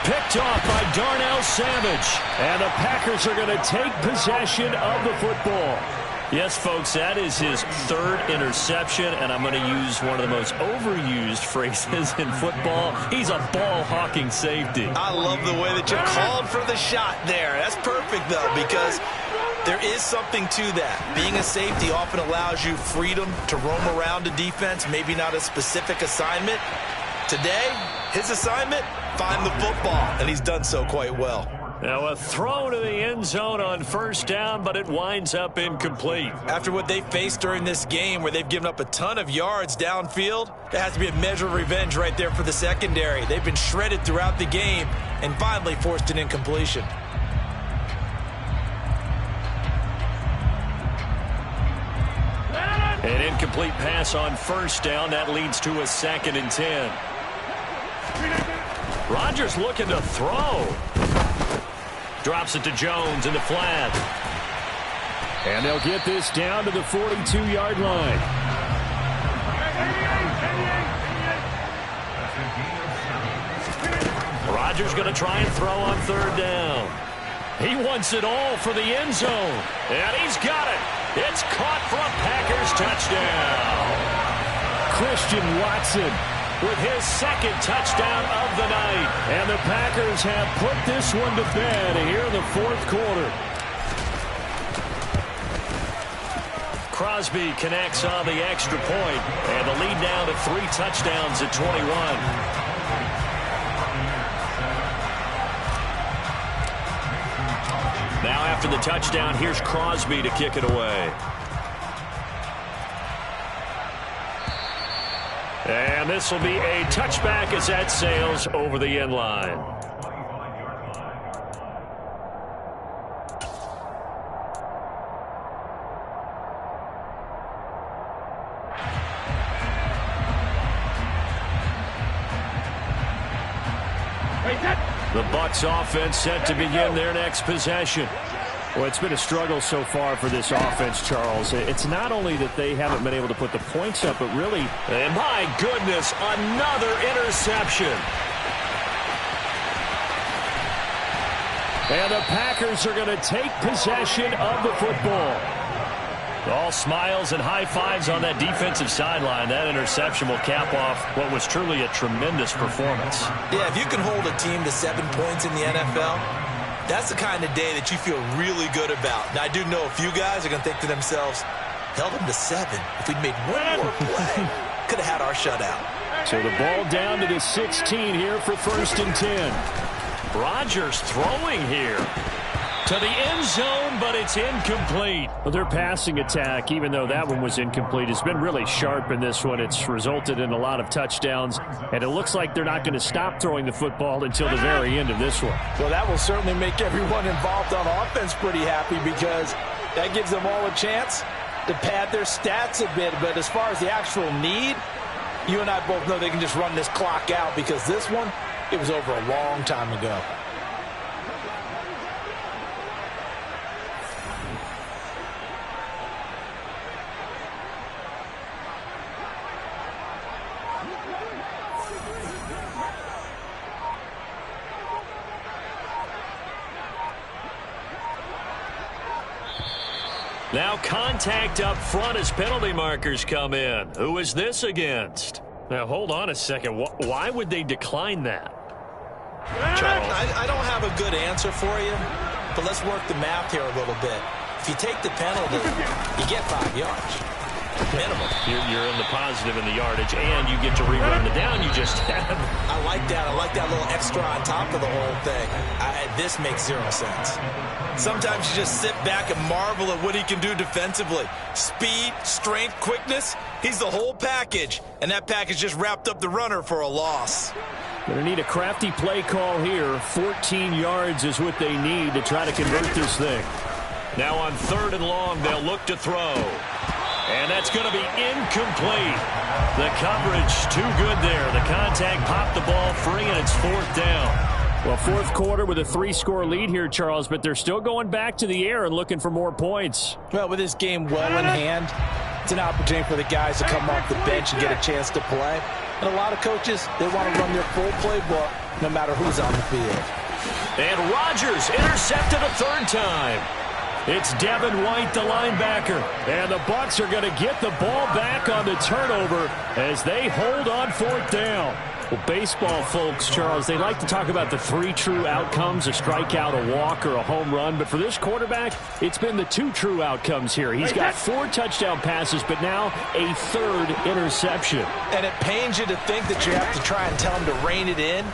Picked off by Darnell Savage. And the Packers are going to take possession of the football. Yes, folks, that is his third interception, and I'm going to use one of the most overused phrases in football. He's a ball-hawking safety. I love the way that you called for the shot there. That's perfect, though, because there is something to that. Being a safety often allows you freedom to roam around a defense, maybe not a specific assignment. Today, his assignment, find the football, and he's done so quite well. Now a throw to the end zone on first down, but it winds up incomplete. After what they faced during this game where they've given up a ton of yards downfield, there has to be a measure of revenge right there for the secondary. They've been shredded throughout the game and finally forced an incompletion. An incomplete pass on first down. That leads to a 2nd and 10. Rodgers looking to throw. Drops it to Jones in the flat. And they'll get this down to the 42-yard line. Rodgers going to try and throw on third down. He wants it all for the end zone. And he's got it. It's caught for a Packers touchdown. Christian Watson with his 2nd touchdown of the night. And the Packers have put this one to bed here in the 4th quarter. Crosby connects on the extra point, and the lead down to 3 touchdowns at 21. Now after the touchdown, here's Crosby to kick it away. And this will be a touchback as that sails over the end line. The Bucs offense set to begin their next possession. Well, it's been a struggle so far for this offense, Charles. It's not only that they haven't been able to put the points up, but really, and my goodness, another interception. And the Packers are going to take possession of the football. All smiles and high fives on that defensive sideline. That interception will cap off what was truly a tremendous performance. Yeah, if you can hold a team to 7 points in the NFL, that's the kind of day that you feel really good about. Now, I do know a few guys are going to think to themselves, held them to 7. If we'd made one more play, could have had our shutout. So the ball down to the 16 here for 1st and 10. Rodgers throwing here to the end zone, but it's incomplete. Well, their passing attack, even though that one was incomplete, has been really sharp in this one. It's resulted in a lot of touchdowns, and it looks like they're not going to stop throwing the football until the very end of this one. Well, that will certainly make everyone involved on offense pretty happy because that gives them all a chance to pad their stats a bit. But as far as the actual need, you and I both know they can just run this clock out because this one, it was over a long time ago. Now contact up front as penalty markers come in. Who is this against? Now, hold on a second. Why would they decline that? Charles, I don't have a good answer for you, but let's work the math here a little bit. If you take the penalty, you get 5 yards. Minimum. You're in the positive in the yardage, and you get to rerun the down you just had. I like that. I like that little extra on top of the whole thing. This makes 0 sense. Sometimes you just sit back and marvel at what he can do defensively. Speed, strength, quickness, he's the whole package. And that package just wrapped up the runner for a loss. Going to need a crafty play call here. 14 yards is what they need to try to convert this thing. Now on 3rd and long, they'll look to throw. And that's going to be incomplete. The coverage too good there. The contact popped the ball free, and it's 4th down. Well, 4th quarter with a 3-score lead here, Charles, but they're still going back to the air and looking for more points. Well, with this game well in hand, it's an opportunity for the guys to come off the bench and get a chance to play. And a lot of coaches, they want to run their full playbook no matter who's on the field. And Rodgers intercepted a 3rd time. It's Devin White, the linebacker. And the Bucs are going to get the ball back on the turnover as they hold on 4th down. Well, baseball folks, Charles, they like to talk about the 3 true outcomes, a strikeout, a walk, or a home run. But for this quarterback, it's been the 2 true outcomes here. He's got 4 touchdown passes, but now a 3rd interception. And it pains you to think that you have to try and tell him to rein it in.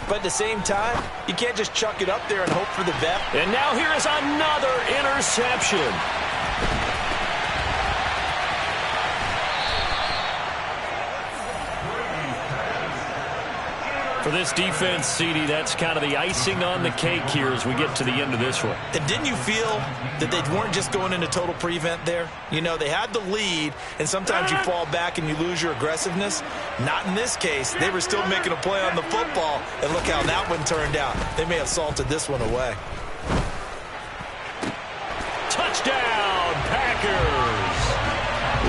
But at the same time, you can't just chuck it up there and hope for the best. And now here is another interception. For this defense, CD, that's kind of the icing on the cake here as we get to the end of this one. And didn't you feel that they weren't just going into total prevent there? You know, they had the lead, and sometimes you fall back and you lose your aggressiveness. Not in this case. They were still making a play on the football, and look how that one turned out. They may have salted this one away. Touchdown, Packers!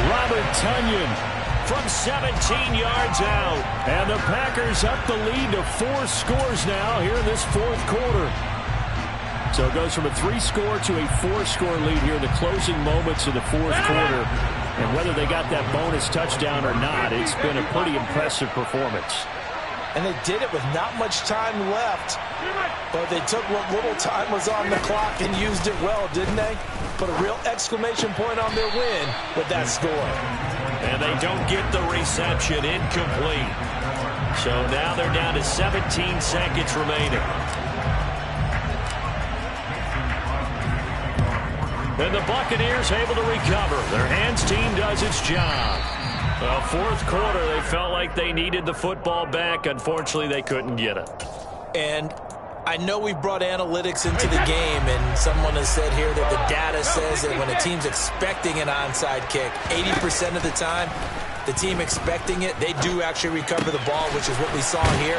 Robert Tonyan from 17 yards out. And the Packers up the lead to 4 scores now here in this 4th quarter. So it goes from a 3-score to a 4-score lead here in the closing moments of the 4th quarter. And whether they got that bonus touchdown or not, it's been a pretty impressive performance. And they did it with not much time left. But they took what little time was on the clock and used it well, didn't they? Put a real exclamation point on their win with that score. And they don't get the reception, incomplete. So now they're down to 17 seconds remaining. And the Buccaneers able to recover. Their hands team does its job. Well, 4th quarter, they felt like they needed the football back. Unfortunately, they couldn't get it. And I know we brought analytics into the game, and someone has said here that the data says that when a team's expecting an onside kick, 80% of the time, the team expecting it, they do actually recover the ball, which is what we saw here.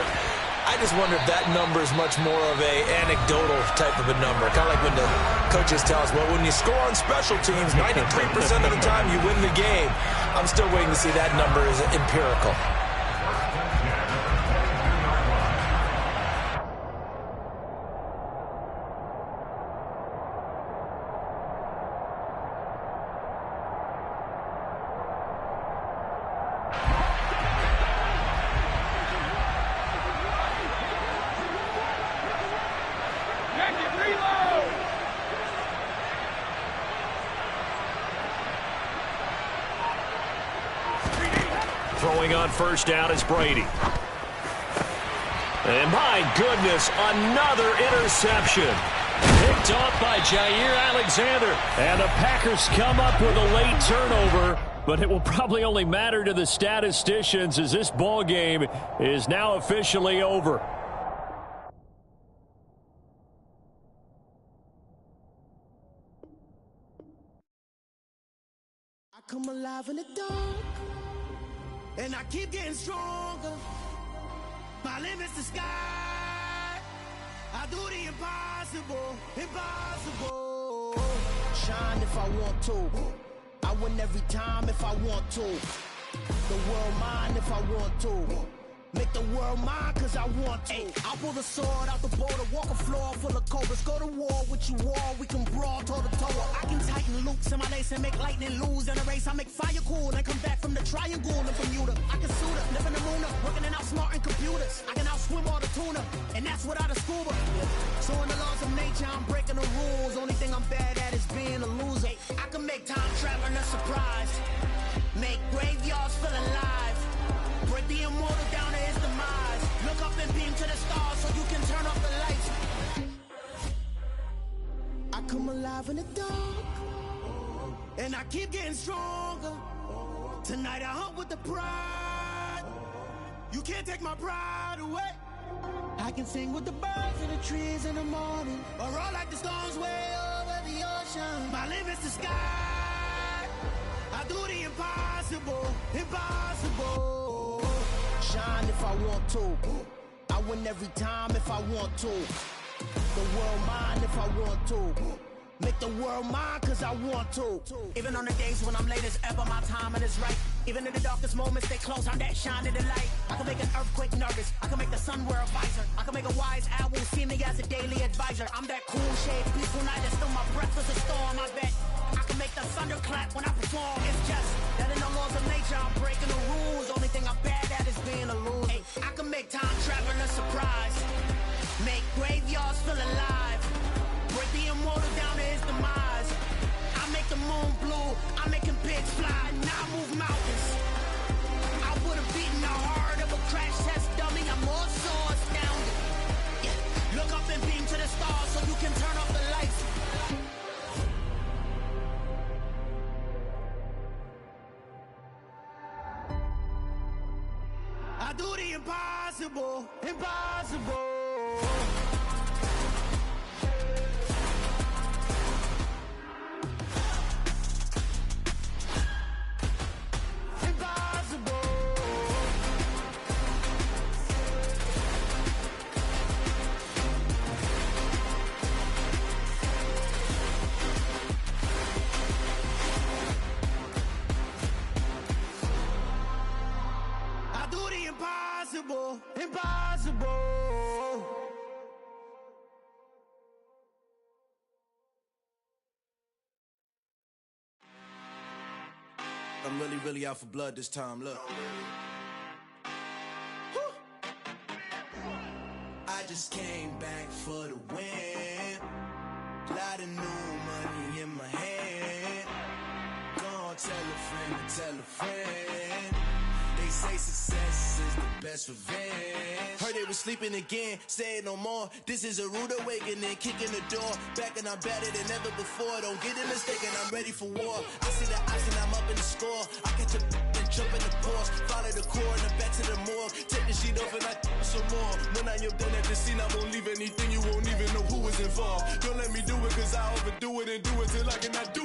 I just wonder if that number is much more of a anecdotal type of a number. Kind of like when the coaches tell us, well, when you score on special teams, 93% of the time you win the game. I'm still waiting to see that number is empirical. Throwing on 1st down is Brady. And my goodness, another interception. Picked off by Jair Alexander. And the Packers come up with a late turnover, but it will probably only matter to the statisticians as this ball game is now officially over. I come alive in the dark, and I keep getting stronger. My limit's the sky. I do the impossible, impossible. Shine if I want to. I win every time if I want to. The world mine if I want to. Make the world mine cause I want to. I pull the sword out the border, walk a floor full of cobras. Go to war with you all, we can brawl toe to toe. I can tighten loops in my lace and make lightning lose in a race. I make fire cool and come back from the triangle in Bermuda. I can suit up, live in the moon up, working and outsmarting computers. I can outswim all the tuna, and that's without a scuba. So in the laws of nature, I'm breaking the rules. Only thing I'm bad at is being a loser. I can make time traveling a surprise, make graveyards feel alive. Break the immortal down to his demise. Look up and beam to the stars so you can turn off the lights. I come alive in the dark, and I keep getting stronger. Tonight I hunt with the pride. You can't take my pride away. I can sing with the birds in the trees in the morning, or roll like the storms way over the ocean. My limit's the sky. I do the impossible, impossible. Shine if I want to. I win every time if I want to. The world mine if I want to. Make the world mine cause I want to. Even on the days when I'm late as ever, my timing is right. Even in the darkest moments, they close on that shine of the light. I can make an earthquake nervous. I can make the sun wear a visor. I can make a wise owl see me as a daily advisor. I'm that cool shade, peaceful night, and still my breath is a storm. I bet I can make the thunder clap when I perform. It's just that in the laws of nature, I'm breaking the rules. Only thing I'm bad at is being a loser. Hey, I can make time travel a surprise. Make graveyards feel alive. Break the immortal down to his demise. I make the moon blue. I'm making pigs fly. Now I move mountains. I would have beaten the heart of a crash test dummy. I'm more so astounded. Yeah. Look up and beam to the stars so you can turn off the lights. I do the impossible, impossible. Impossible, impossible. I'm really out for blood this time, look. I just came back for the win. Lot of new money in my hand. Gonna tell a friend to tell a friend. They say success is the best revenge. Heard they was sleeping again, say it no more. This is a rude awakening, kicking the door. Back and I'm better than ever before. Don't get it mistaken, I'm ready for war. I see the option, I'm up in the score. I catch a and jump in the course. Follow the core and the back to the morgue. Take the sheet off and I some more. When I am done at the scene, I won't leave anything. You won't even know who was involved. Don't let me do it, cause I overdo it and do it till I cannot do